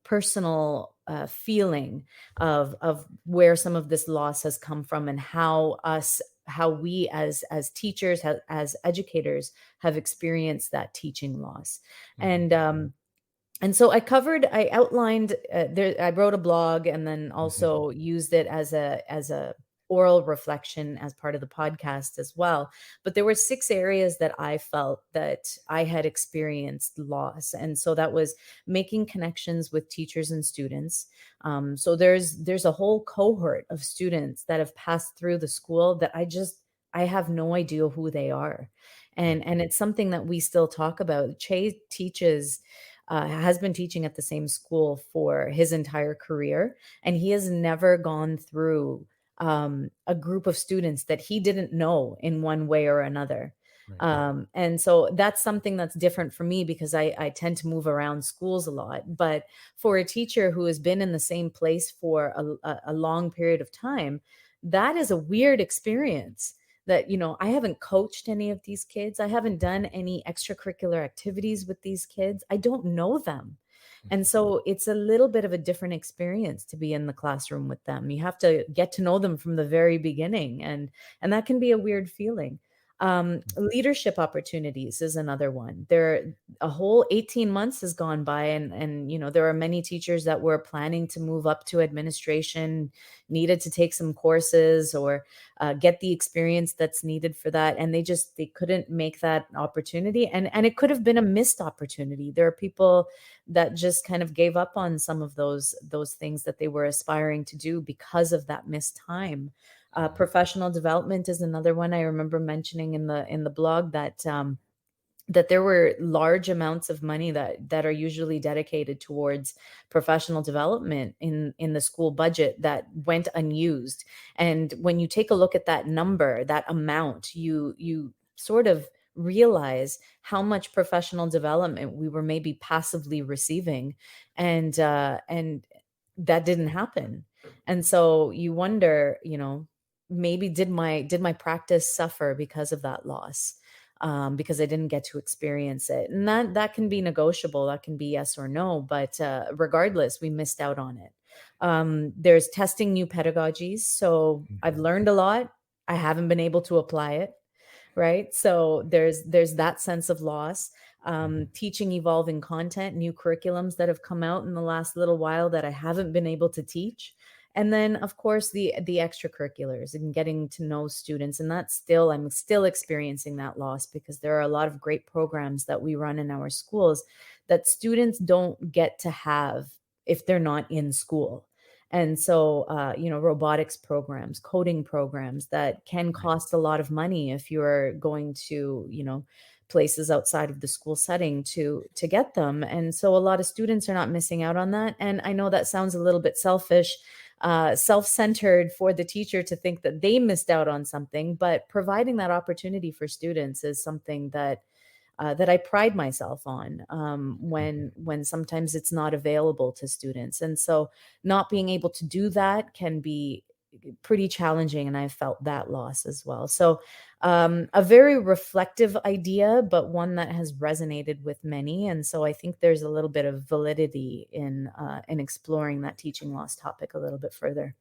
personal feeling of where some of this loss has come from, and how we as teachers, as educators, have experienced that teaching loss. And so I outlined, there. I wrote a blog, and then also used it as a oral reflection as part of the podcast as well. But there were 6 areas that I felt that I had experienced loss, and so that was making connections with teachers and students. So there's a whole cohort of students that have passed through the school that I have no idea who they are, and it's something that we still talk about. Che teaches has been teaching at the same school for his entire career, and he has never gone through a group of students that he didn't know in one way or another. And so that's something that's different for me, because I tend to move around schools a lot. But for a teacher who has been in the same place for a long period of time, that is a weird experience. That, I haven't coached any of these kids. I haven't done any extracurricular activities with these kids. I don't know them. And so it's a little bit of a different experience to be in the classroom with them. You have to get to know them from the very beginning, and that can be a weird feeling. Leadership opportunities is another one. A whole 18 months has gone by, and there are many teachers that were planning to move up to administration, needed to take some courses, or get the experience that's needed for that, and they couldn't make that opportunity, and it could have been a missed opportunity. There are people that just kind of gave up on some of those things that they were aspiring to do because of that missed time. Professional development is another one. I remember mentioning in the blog that there were large amounts of money that are usually dedicated towards professional development in the school budget that went unused. And when you take a look at that number, that amount, you sort of realize how much professional development we were maybe passively receiving, and that didn't happen. And so you wonder, maybe did my practice suffer because of that loss, because I didn't get to experience it. And that can be negotiable. That can be yes or no, but regardless, we missed out on it. There's testing new pedagogies. So I've learned a lot. I haven't been able to apply it. Right. So there's that sense of loss. Teaching evolving content, new curriculums that have come out in the last little while that I haven't been able to teach. And then, of course, the extracurriculars and getting to know students. And I'm still experiencing that loss, because there are a lot of great programs that we run in our schools that students don't get to have if they're not in school. And so, robotics programs, coding programs that can cost a lot of money if you're going to, places outside of the school setting to get them. And so a lot of students are not missing out on that. And I know that sounds a little bit selfish, self-centered for the teacher to think that they missed out on something, but providing that opportunity for students is something that I pride myself on, when sometimes it's not available to students. And so not being able to do that can be pretty challenging, and I felt that loss as well. So a very reflective idea, but one that has resonated with many. And so I think there's a little bit of validity in exploring that teaching loss topic a little bit further.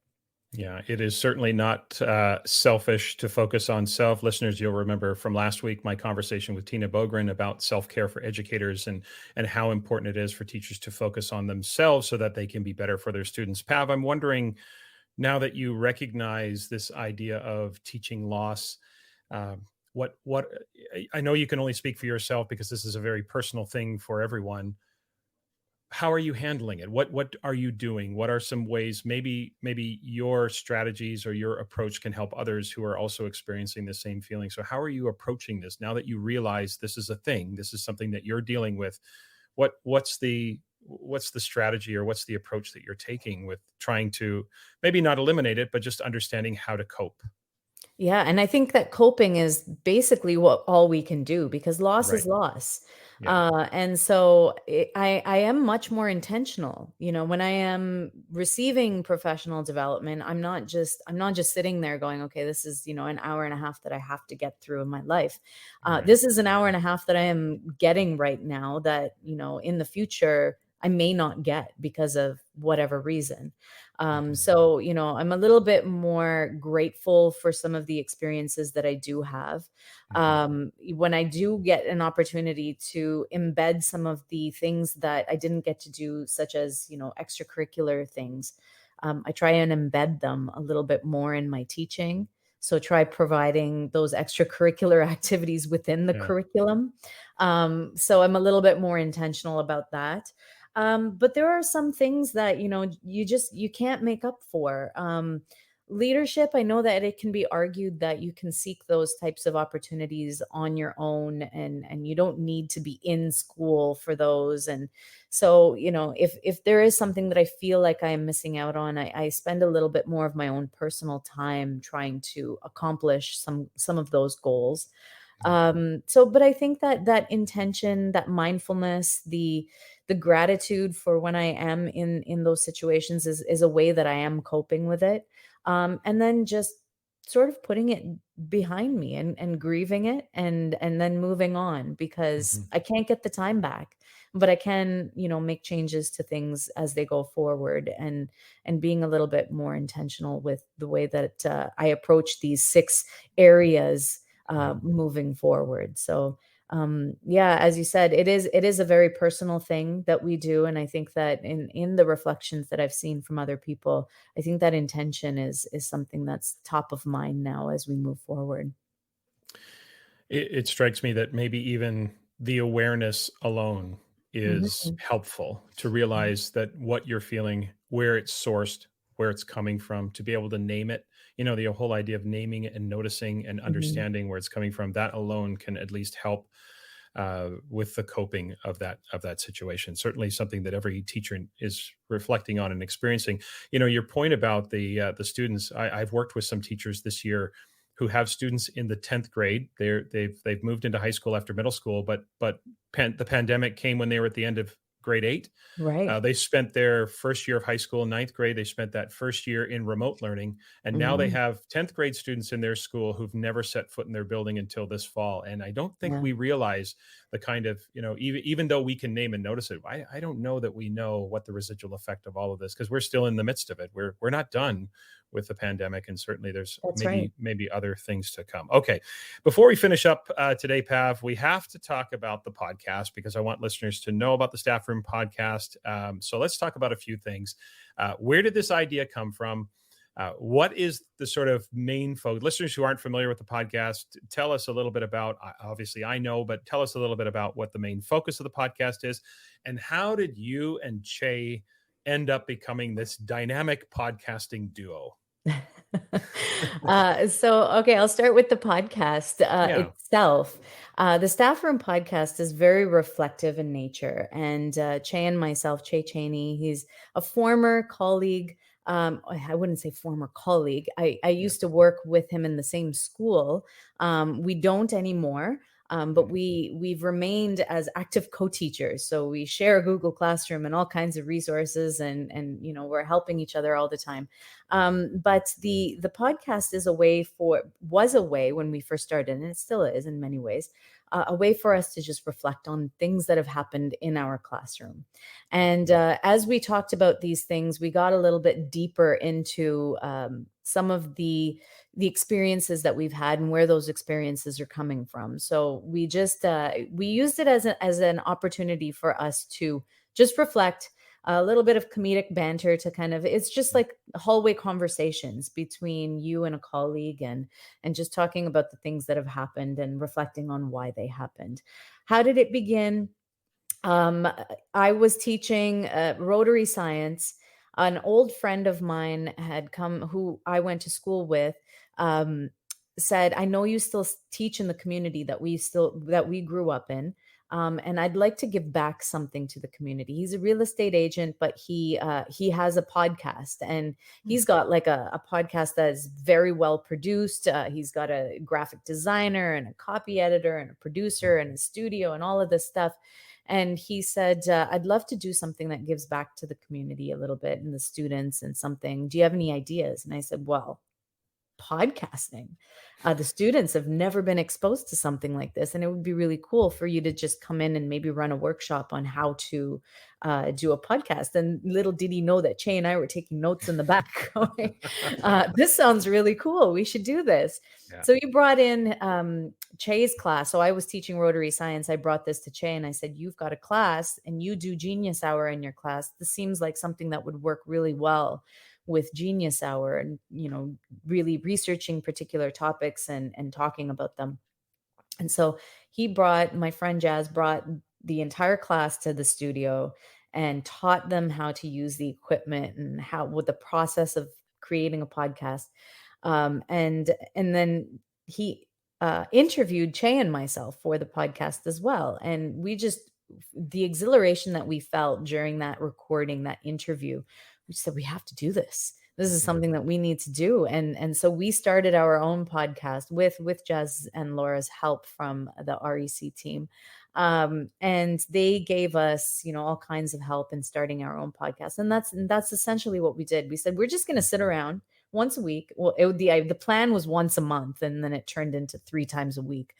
Yeah, it is certainly not selfish to focus on self. Listeners, you'll remember from last week my conversation with Tina Bogren about self-care for educators, and how important it is for teachers to focus on themselves so that they can be better for their students. Pav, I'm wondering, now that you recognize this idea of teaching loss, what I know you can only speak for yourself because this is a very personal thing for everyone. How are you handling it? What are you doing? What are some ways maybe your strategies or your approach can help others who are also experiencing the same feeling? So how are you approaching this now that you realize this is a thing, this is something that you're dealing with? What's the strategy or what's the approach that you're taking with trying to maybe not eliminate it, but just understanding how to cope? Yeah, and I think that coping is basically what all we can do because loss Right. is loss. Yeah. And so I am much more intentional. When I am receiving professional development, I'm not just sitting there going, okay, this is an hour and a half that I have to get through in my life. Right. This is an hour and a half that I am getting right now that in the future I may not get because of whatever reason. Mhm. So I'm a little bit more grateful for some of the experiences that I do have. Mhm. When I do get an opportunity to embed some of the things that I didn't get to do, such as, extracurricular things, I try and embed them a little bit more in my teaching. So try providing those extracurricular activities within the Yeah. curriculum. So I'm a little bit more intentional about that. But there are some things that you can't make up for. Leadership, I know that it can be argued that you can seek those types of opportunities on your own, and you don't need to be in school for those. And so if there is something that I feel like I am missing out on, I spend a little bit more of my own personal time trying to accomplish some of those goals. But I think that that intention, that mindfulness, the gratitude for when I am in those situations is a way that I am coping with it. And then just sort of putting it behind me and grieving it and then moving on because Mhm. I can't get the time back, but I can, make changes to things as they go forward and being a little bit more intentional with the way that I approach these 6 areas Yeah. moving forward. So yeah, as you said, it is a very personal thing that we do, and I think that in the reflections that I've seen from other people, I think that intention is something that's top of mind now as we move forward. It strikes me that maybe even the awareness alone is Mhm. helpful to realize that what you're feeling, where it's sourced, where it's coming from, to be able to name it. The whole idea of naming it and noticing and Mhm. understanding where it's coming from, that alone can at least help with the coping of that situation. Certainly, something that every teacher is reflecting on and experiencing. Your point about the students. I've worked with some teachers this year who have students in the 10th grade. They've moved into high school after middle school, but the pandemic came when they were at the end of grade 8. Right. They spent their first year of high school, ninth grade. They spent that first year in remote learning. And now they Mhm. have 10th grade students in their school who've never set foot in their building until this fall. And I don't think Yeah, we realize the kind of, even though we can name and notice it, I don't know that we know what the residual effect of all of this, because we're still in the midst of it. We're not done with the pandemic. And certainly there's that's right. maybe other things to come. Okay. Before we finish up today, Pav, we have to talk about the podcast because I want listeners to know about the Staff Room podcast. So let's talk about a few things. Where did this idea come from? What is the sort of main focus? Listeners who aren't familiar with the podcast, tell us a little bit about, obviously I know, but tell us a little bit about what the main focus of the podcast is. And how did you and Che end up becoming this dynamic podcasting duo? So, okay, I'll start with the podcast Yeah. itself. The Staff Room podcast is very reflective in nature. And Che and myself, Che Cheney, he's a former colleague. I wouldn't say former colleague. I Yeah. used to work with him in the same school. We don't anymore. But Mhm. we've remained as active co-teachers. So we share a Google Classroom and all kinds of resources, and we're helping each other all the time. But the podcast was a way when we first started, and it still is in many ways, a way for us to just reflect on things that have happened in our classroom. And as we talked about these things, we got a little bit deeper into some of the experiences that we've had and where those experiences are coming from. So we used it as an opportunity for us to just reflect, a little bit of comedic banter to kind of, it's just like hallway conversations between you and a colleague, and just talking about the things that have happened and reflecting on why they happened. How did it begin? Um, I was teaching rotary science. An old friend of mine had come, who I went to school with, um, said, "I know you still teach in the community that we grew up in, and I'd like to give back something to the community." He's a real estate agent, but he has a podcast, and he's got like a podcast that is very well produced. He's got a graphic designer and a copy editor and a producer and a studio and all of this stuff. And he said, "I'd love to do something that gives back to the community a little bit and the students and something. Do you have any ideas?" And I said, "Well, podcasting. The students have never been exposed to something like this, and it would be really cool for you to just come in and maybe run a workshop on how to do a podcast." And little did he know that Che and I were taking notes in the back, going, "This sounds really cool. We should do this." Yeah. So you brought in Che's class. So I was teaching rotary science. I brought this to Che and I said, "You've got a class and you do Genius Hour in your class. This seems like something that would work really well with Genius Hour, and really researching particular topics and talking about them." And so my friend Jazz brought the entire class to the studio and taught them how to use the equipment and what the process of creating a podcast. And then he interviewed Che and myself for the podcast as well. And the exhilaration that we felt during that recording, that interview, we said, "We have to do this. This is something that we need to do." And so we started our own podcast with Jazz and Laura's help from the REC team. And they gave us, all kinds of help in starting our own podcast. And that's essentially what we did. We said, we're just going to sit around once a week. Well, the plan was once a month, and then it turned into 3 times a week.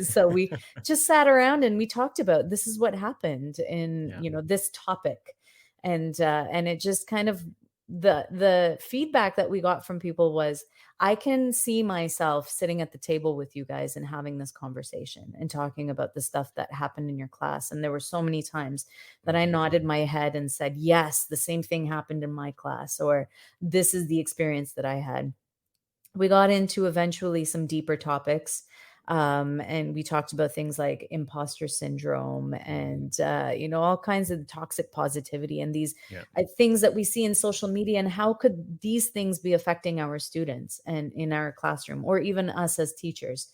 So we just sat around and we talked about, this is what happened in, this topic. And it just kind of, the feedback that we got from people was, "I can see myself sitting at the table with you guys and having this conversation and talking about the stuff that happened in your class." And there were so many times that I nodded my head and said, "Yes, the same thing happened in my class," or "This is the experience that I had." We got into eventually some deeper topics. And we talked about things like imposter syndrome and, all kinds of toxic positivity and these things that we see in social media, and how could these things be affecting our students and in our classroom, or even us as teachers.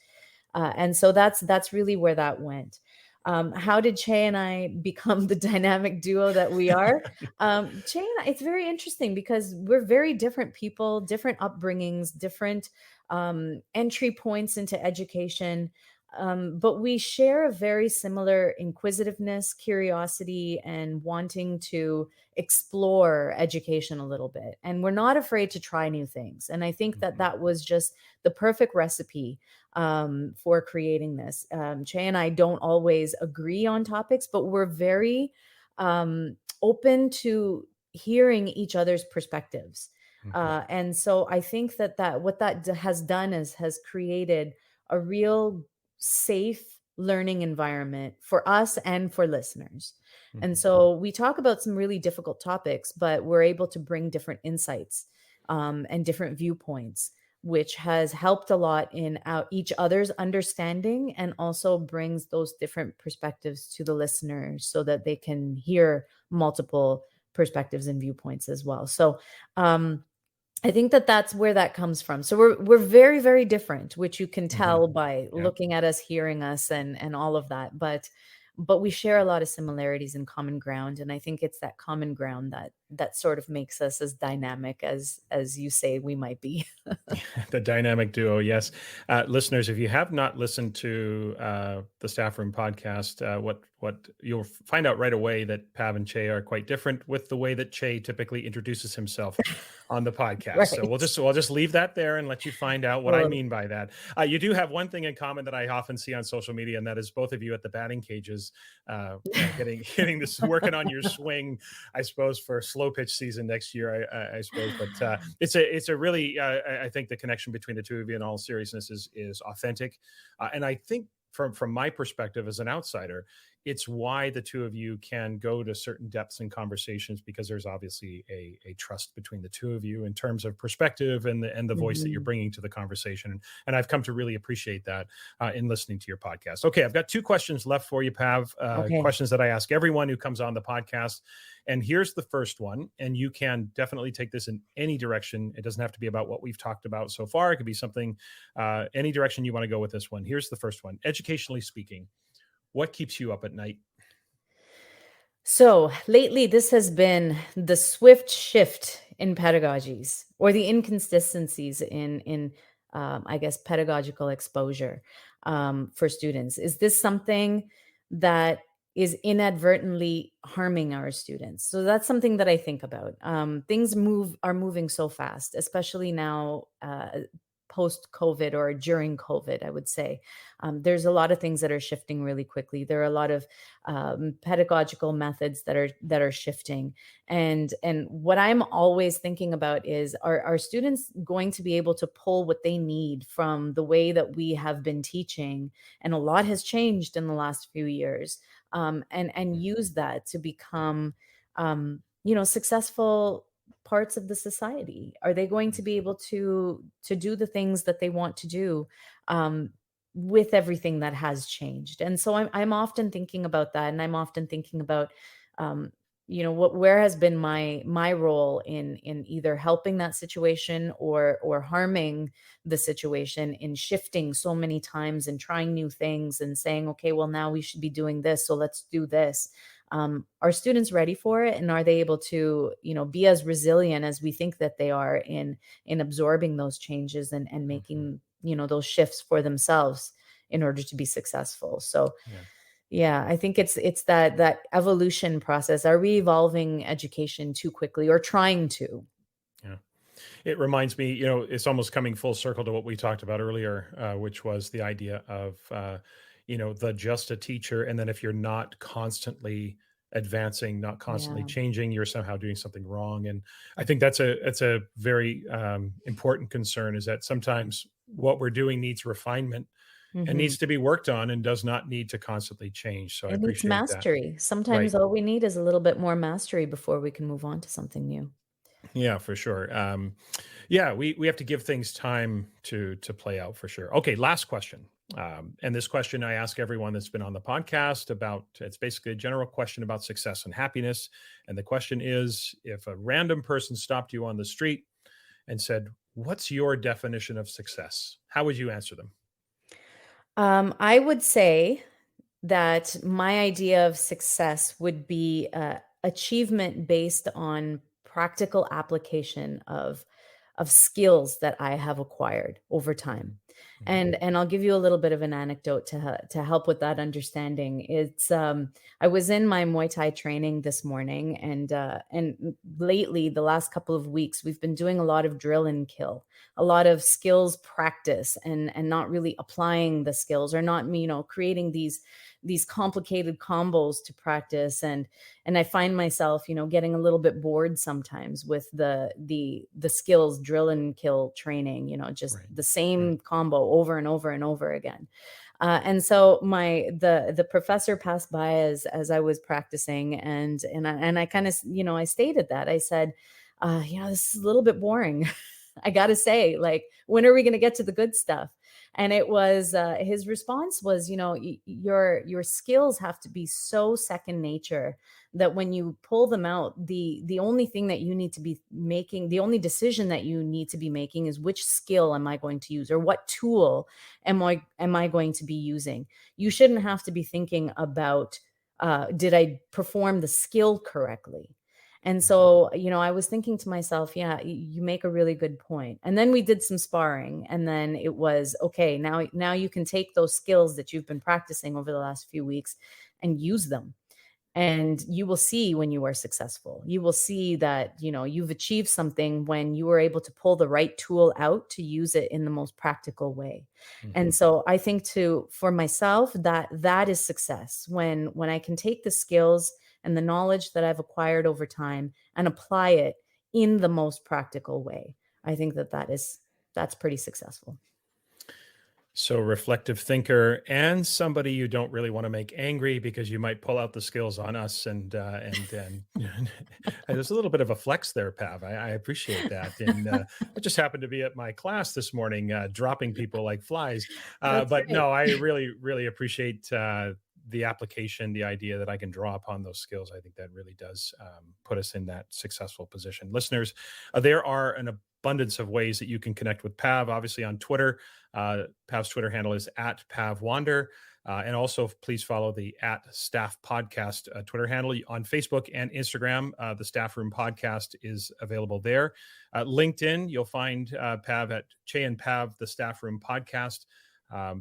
And so that's really where that went. How did Che and I become the dynamic duo that we are? Che and I, it's very interesting because we're very different people, different upbringings, different entry points into education. But we share a very similar inquisitiveness, curiosity, and wanting to explore education a little bit. And we're not afraid to try new things. And I think that was just the perfect recipe for creating this. Che and I don't always agree on topics, but we're very open to hearing each other's perspectives. And so I think that what that has done has created a real safe learning environment for us and for listeners. And so we talk about some really difficult topics, but we're able to bring different insights and different viewpoints, which has helped a lot in each other's understanding, and also brings those different perspectives to the listeners so that they can hear multiple perspectives and viewpoints as well. So I think that's where that comes from. So we're very, very different, which you can tell by looking at us, hearing us, and all of that. But we share a lot of similarities and common ground, and I think it's that common ground that sort of makes us as dynamic as you say we might be. The dynamic duo, yes. Listeners, if you have not listened to the Staff Room podcast, what you'll find out right away that Pav and Che are quite different with the way that Che typically introduces himself on the podcast. Right. So we'll just leave that there and let you find out what I mean by that. You do have one thing in common that I often see on social media, and that is both of you at the batting cages, getting this, working on your swing, I suppose, for slow pitch season next year, I suppose. But it's a really, I think the connection between the two of you in all seriousness is authentic. And I think from my perspective as an outsider, it's why the two of you can go to certain depths in conversations, because there's obviously a trust between the two of you in terms of perspective and the voice that you're Mhm. bringing to the conversation. And I've come to really appreciate that in listening to your podcast. Okay, I've got two questions left for you, Pav. Okay. Questions that I ask everyone who comes on the podcast. And here's the first one. And you can definitely take this in any direction. It doesn't have to be about what we've talked about so far. It could be something, any direction you want to go with this one. Here's the first one. Educationally speaking, what keeps you up at night? So lately, this has been the swift shift in pedagogies or the inconsistencies in I guess, pedagogical exposure for students. Is this something that is inadvertently harming our students? So that's something that I think about. Things are moving so fast, especially now. Post COVID or during COVID, I would say. There's a lot of things that are shifting really quickly. There are a lot of pedagogical methods that are shifting, and what I'm always thinking about is, are students going to be able to pull what they need from the way that we have been teaching, and a lot has changed in the last few years, and use that to become successful parts of the society? Are they going to be able to do the things that they want to do, um, with everything that has changed? And so I'm often thinking about that, and I'm often thinking about, um, where has been my role in either helping that situation or harming the situation, in shifting so many times and trying new things and saying, okay, well, now we should be doing this, so let's do this. Are students ready for it, and are they able to be as resilient as we think that they are in absorbing those changes and Mhm. making those shifts for themselves in order to be successful? So Yeah. yeah, I think it's that evolution process. Are we evolving education too quickly, or trying to? Yeah. It reminds me, it's almost coming full circle to what we talked about earlier, which was the idea of, the just a teacher. And then if you're not constantly advancing, not constantly Yeah. changing, you're somehow doing something wrong. And I think that's a very important concern, is that sometimes what we're doing needs refinement and Hmm. needs to be worked on and does not need to constantly change. So I It needs appreciate that. mastery. Right. Sometimes all we need is a little bit more mastery before we can move on to something new. Yeah, for sure. Yeah, we have to give things time to play out for sure. Okay, last question. And this question I ask everyone that's been on the podcast about. It's basically a general question about success and happiness. And the question is, if a random person stopped you on the street and said, "What's your definition of success?" How would you answer them? I would say that my idea of success would be achievement based on practical application of skills that I have acquired over time. Mhm. And I'll give you a little bit of an anecdote to help with that understanding. It's I was in my Muay Thai training this morning, and lately, the last couple of weeks, we've been doing a lot of drill and kill, a lot of skills practice, and not really applying the skills, or not creating these complicated combos to practice. And I find myself getting a little bit bored sometimes with the skills drill and kill training, just Right. the Right. same combo over and over and over again. And so the professor passed by as I was practicing, and I kind of I stated that. I said, this is a little bit boring. I gotta say, like, when are we gonna get to the good stuff? And it was his response was, your skills have to be so second nature that when you pull them out, the only thing that you need to be making, the only decision that you need to be making, is which skill am I going to use, or what tool am I going to be using. You shouldn't have to be thinking about, did I perform the skill correctly? And Mhm. so, I was thinking to myself, yeah, you make a really good point. And then we did some sparring, and then it was okay. Now you can take those skills that you've been practicing over the last few weeks and use them, and you will see when you are successful. You will see that, you've achieved something when you were able to pull the right tool out to use it in the most practical way. And Mhm. so I think, for myself, that is success, when I can take the skills and the knowledge that I've acquired over time and apply it in the most practical way. I think that's pretty successful. So reflective thinker and somebody you don't really want to make angry because you might pull out the skills on us and there's a little bit of a flex there, Pav. I appreciate that. And I just happened to be at my class this morning, dropping people like flies. That's But right. no, I really appreciate the application, the idea that I can draw upon those skills. I think that really does put us in that successful position. Listeners, there are an abundance of ways that you can connect with Pav, obviously on Twitter. Pav's Twitter handle is at Pav Wander. And also, please follow the at Staff Podcast Twitter handle on Facebook and Instagram. The Staff Room Podcast is available there. LinkedIn, you'll find Pav at Che and Pav, the Staff Room Podcast.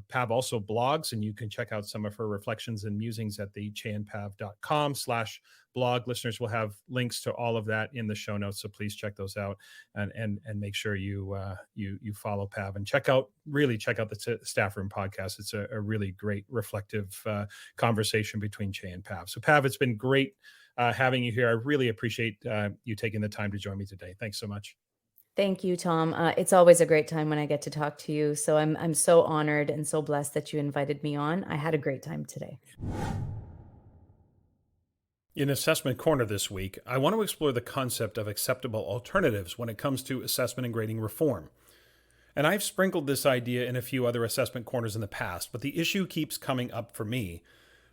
Pav also blogs, and you can check out some of her reflections and musings at the cheandpav.com/blog. Listeners will have links to all of that in the show notes, so please check those out and make sure you follow Pav and check out the Staff Room Podcast. It's a really great reflective conversation between Che and Pav. So Pav, it's been great having you here. I really appreciate you taking the time to join me today. Thanks so much. Thank you, Tom. It's always a great time when I get to talk to you. So I'm so honored and so blessed that you invited me on. I had a great time today. In Assessment Corner this week, I want to explore the concept of acceptable alternatives when it comes to assessment and grading reform. And I've sprinkled this idea in a few other assessment corners in the past, but the issue keeps coming up for me,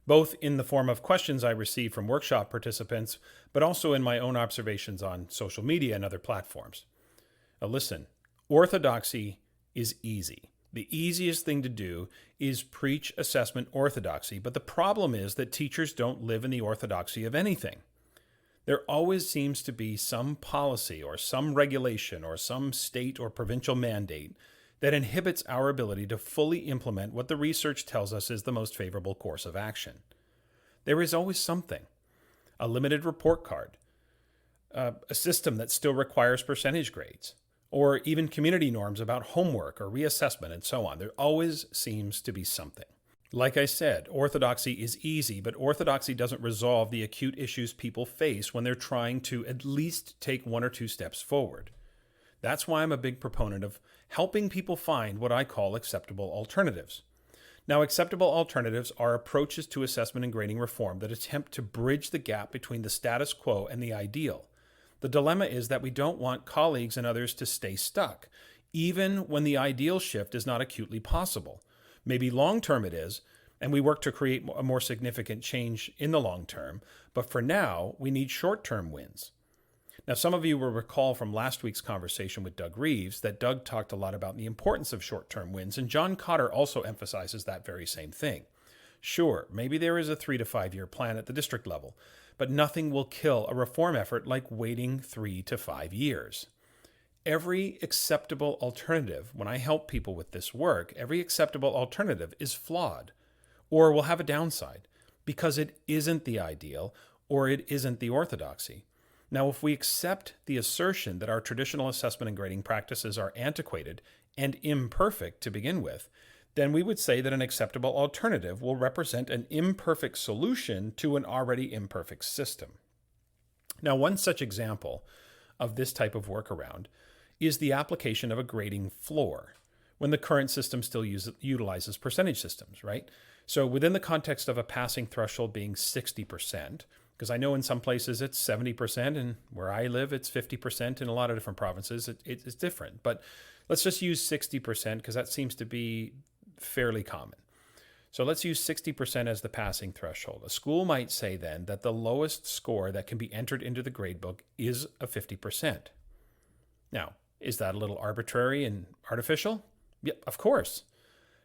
both in the form of questions I receive from workshop participants, but also in my own observations on social media and other platforms. Now listen, orthodoxy is easy. The easiest thing to do is preach assessment orthodoxy, but the problem is that teachers don't live in the orthodoxy of anything. There always seems to be some policy or some regulation or some state or provincial mandate that inhibits our ability to fully implement what the research tells us is the most favorable course of action. There is always something. A limited report card, a system that still requires percentage grades, or even community norms about homework or reassessment and so on. There always seems to be something. Like I said, orthodoxy is easy, but orthodoxy doesn't resolve the acute issues people face when they're trying to at least take one or two steps forward. That's why I'm a big proponent of helping people find what I call acceptable alternatives. Now, acceptable alternatives are approaches to assessment and grading reform that attempt to bridge the gap between the status quo and the ideal. The dilemma is that we don't want colleagues and others to stay stuck, even when the ideal shift is not acutely possible. Maybe long-term it is, and we work to create a more significant change in the long term, but for now, we need short-term wins. Now, some of you will recall from last week's conversation with Doug Reeves that Doug talked a lot about the importance of short-term wins, and John Cotter also emphasizes that very same thing. Sure, maybe there is a 3 to 5 year plan at the district level, but nothing will kill a reform effort like waiting 3 to 5 years. Every acceptable alternative, when I help people with this work, every acceptable alternative is flawed or will have a downside because it isn't the ideal or it isn't the orthodoxy. Now, if we accept the assertion that our traditional assessment and grading practices are antiquated and imperfect to begin with, then we would say that an acceptable alternative will represent an imperfect solution to an already imperfect system. Now, one such example of this type of workaround is the application of a grading floor when the current system still utilizes percentage systems, right? So within the context of a passing threshold being 60%, because I know in some places it's 70%, and where I live it's 50%. In a lot of different provinces it's different. But let's just use 60% because that seems to be fairly common. So let's use 60% as the passing threshold. A school might say then that the lowest score that can be entered into the gradebook is a 50%. Now, is that a little arbitrary and artificial? Yeah, of course.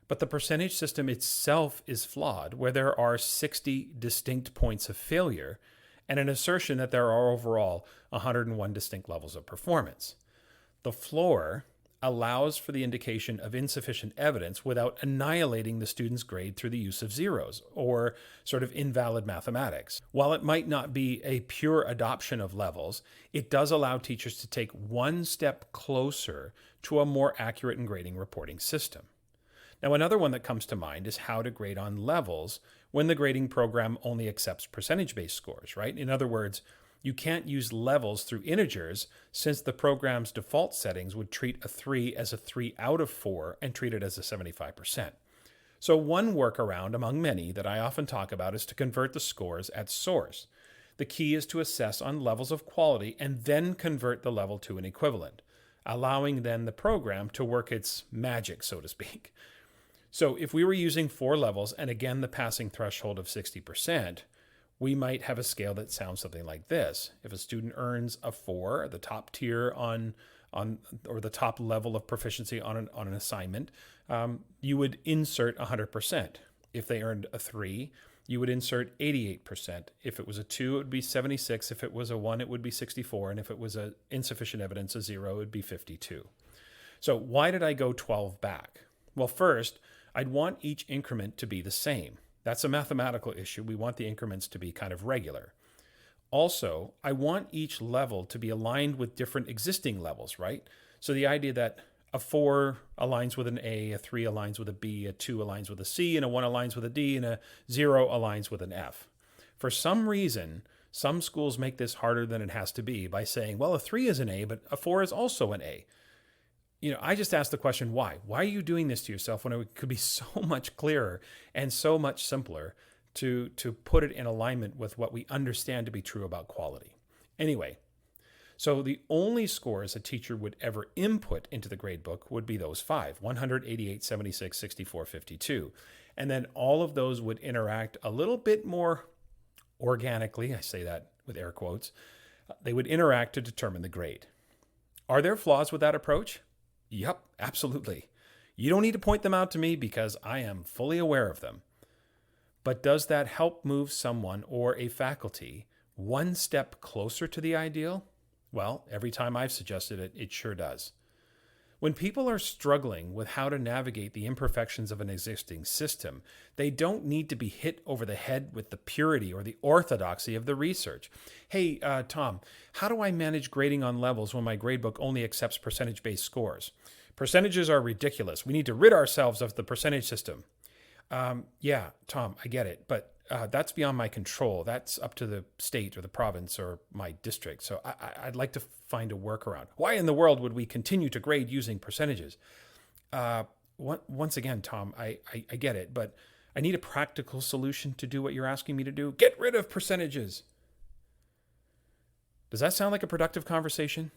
But the percentage system itself is flawed, where there are 60 distinct points of failure and an assertion that there are overall 101 distinct levels of performance. The floor allows for the indication of insufficient evidence without annihilating the student's grade through the use of zeros or sort of invalid mathematics. While it might not be a pure adoption of levels, it does allow teachers to take one step closer to a more accurate and grading reporting system. Now, another one that comes to mind is how to grade on levels when the grading program only accepts percentage-based scores, right? In other words, You can't use levels through integers since the program's default settings would treat a 3 as a 3 out of 4 and treat it as a 75%. So one workaround among many that I often talk about is to convert the scores at source. The key is to assess on levels of quality and then convert the level to an equivalent, allowing then the program to work its magic, so to speak. So if we were using 4 levels and again the passing threshold of 60%, we might have a scale that sounds something like this. If a student earns a 4, the top tier on or the top level of proficiency on an assignment, you would insert 100%. If they earned a 3, you would insert 88%. If it was a 2, it would be 76. If it was a 1, it would be 64. And if it was a insufficient evidence, a 0, it would be 52. So why did I go 12 back? Well, first, I'd want each increment to be the same. That's a mathematical issue. We want the increments to be kind of regular. Also, I want each level to be aligned with different existing levels, right? So the idea that a 4 aligns with an A 3 aligns with a B, a 2 aligns with a C, and a 1 aligns with a D, and a 0 aligns with an F. For some reason, some schools make this harder than it has to be by saying, well, a 3 is an A, but a 4 is also an A. I just asked the question, why? Why are you doing this to yourself when it could be so much clearer and so much simpler to put it in alignment with what we understand to be true about quality? Anyway, so the only scores a teacher would ever input into the gradebook would be those 5, 100, 88, 76, 64, 52. And then all of those would interact a little bit more organically. I say that with air quotes. They would interact to determine the grade. Are there flaws with that approach? Yep, absolutely. You don't need to point them out to me because I am fully aware of them. But does that help move someone or a faculty one step closer to the ideal? Well, every time I've suggested it, it sure does. When people are struggling with how to navigate the imperfections of an existing system, they don't need to be hit over the head with the purity or the orthodoxy of the research. Hey, Tom, how do I manage grading on levels when my gradebook only accepts percentage-based scores? Percentages are ridiculous. We need to rid ourselves of the percentage system. Yeah, Tom, I get it, but that's beyond my control. That's up to the state or the province or my district. So I'd like to find a workaround. Why in the world would we continue to grade using percentages? Once again, Tom, I get it, but I need a practical solution to do what you're asking me to do. Get rid of percentages. Does that sound like a productive conversation?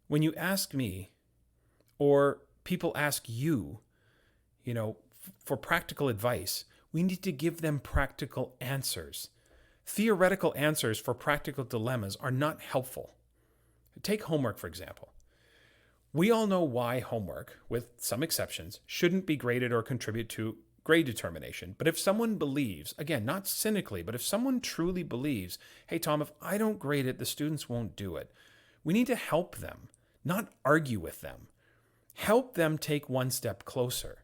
When you ask me, or people ask you, for practical advice, we need to give them practical answers. Theoretical answers for practical dilemmas are not helpful. Take homework, for example. We all know why homework, with some exceptions, shouldn't be graded or contribute to grade determination. But if someone believes, again, not cynically, but if someone truly believes, hey, Tom, if I don't grade it, the students won't do it, we need to help them, not argue with them. Help them take one step closer.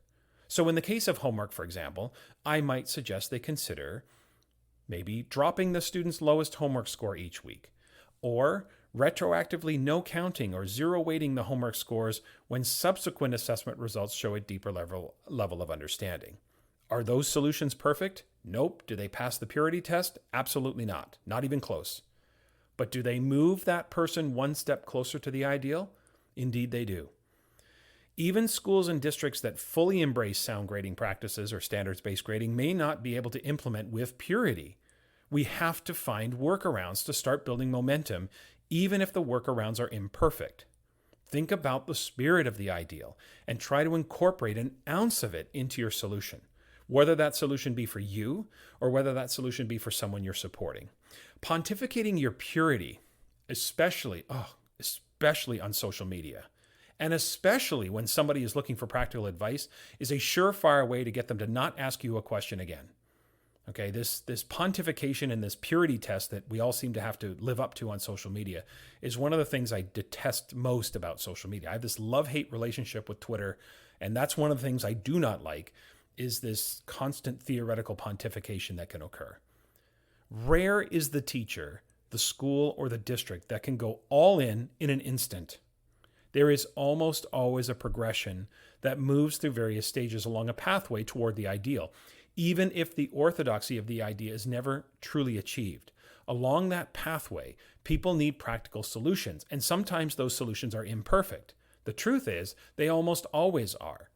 So in the case of homework, for example, I might suggest they consider maybe dropping the student's lowest homework score each week, or retroactively no counting or zero weighting the homework scores when subsequent assessment results show a deeper level of understanding. Are those solutions perfect? Nope. Do they pass the purity test? Absolutely not. Not even close. But do they move that person one step closer to the ideal? Indeed, they do. Even schools and districts that fully embrace sound grading practices or standards-based grading may not be able to implement with purity. We have to find workarounds to start building momentum, even if the workarounds are imperfect. Think about the spirit of the ideal and try to incorporate an ounce of it into your solution, whether that solution be for you or whether that solution be for someone you're supporting. Pontificating your purity, especially on social media, and especially when somebody is looking for practical advice, is a surefire way to get them to not ask you a question again. Okay, this pontification and this purity test that we all seem to have to live up to on social media is one of the things I detest most about social media. I have this love-hate relationship with Twitter, and that's one of the things I do not like, is this constant theoretical pontification that can occur. Rare is the teacher, the school, or the district that can go all in an instant. There is almost always a progression that moves through various stages along a pathway toward the ideal, even if the orthodoxy of the idea is never truly achieved. along that pathway, people need practical solutions, and sometimes those solutions are imperfect. The truth is, they almost always are.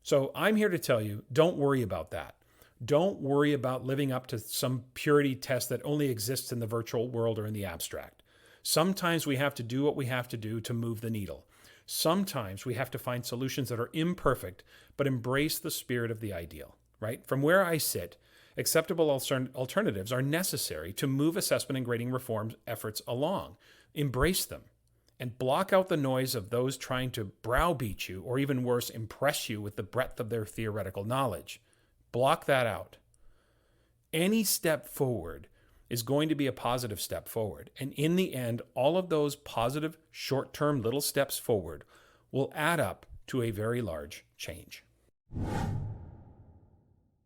So I'm here to tell you, don't worry about that. Don't worry about living up to some purity test that only exists in the virtual world or in the abstract. Sometimes we have to do what we have to do to move the needle. Sometimes we have to find solutions that are imperfect, but embrace the spirit of the ideal, right? From where I sit, acceptable alternatives are necessary to move assessment and grading reform efforts along. Embrace them and block out the noise of those trying to browbeat you, or even worse, impress you with the breadth of their theoretical knowledge. Block that out. Any step forward is going to be a positive step forward. And in the end, all of those positive, short-term little steps forward will add up to a very large change.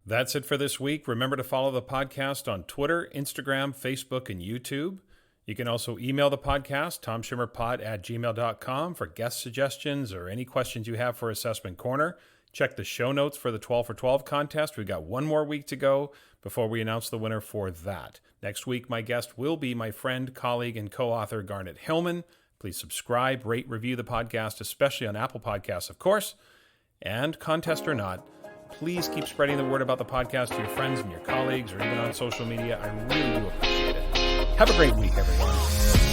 That's it for this week. Remember to follow the podcast on Twitter, Instagram, Facebook, and YouTube. You can also email the podcast, tomshimmerpod@gmail.com, for guest suggestions or any questions you have for Assessment Corner. Check the show notes for the 12 for 12 contest. We've got one more week to go before we announce the winner for that. Next week, my guest will be my friend, colleague, and co-author Garnet Hillman. Please subscribe, rate, review the podcast, especially on Apple Podcasts, of course. And contest or not, please keep spreading the word about the podcast to your friends and your colleagues, or even on social media. I really do appreciate it. Have a great week, everyone.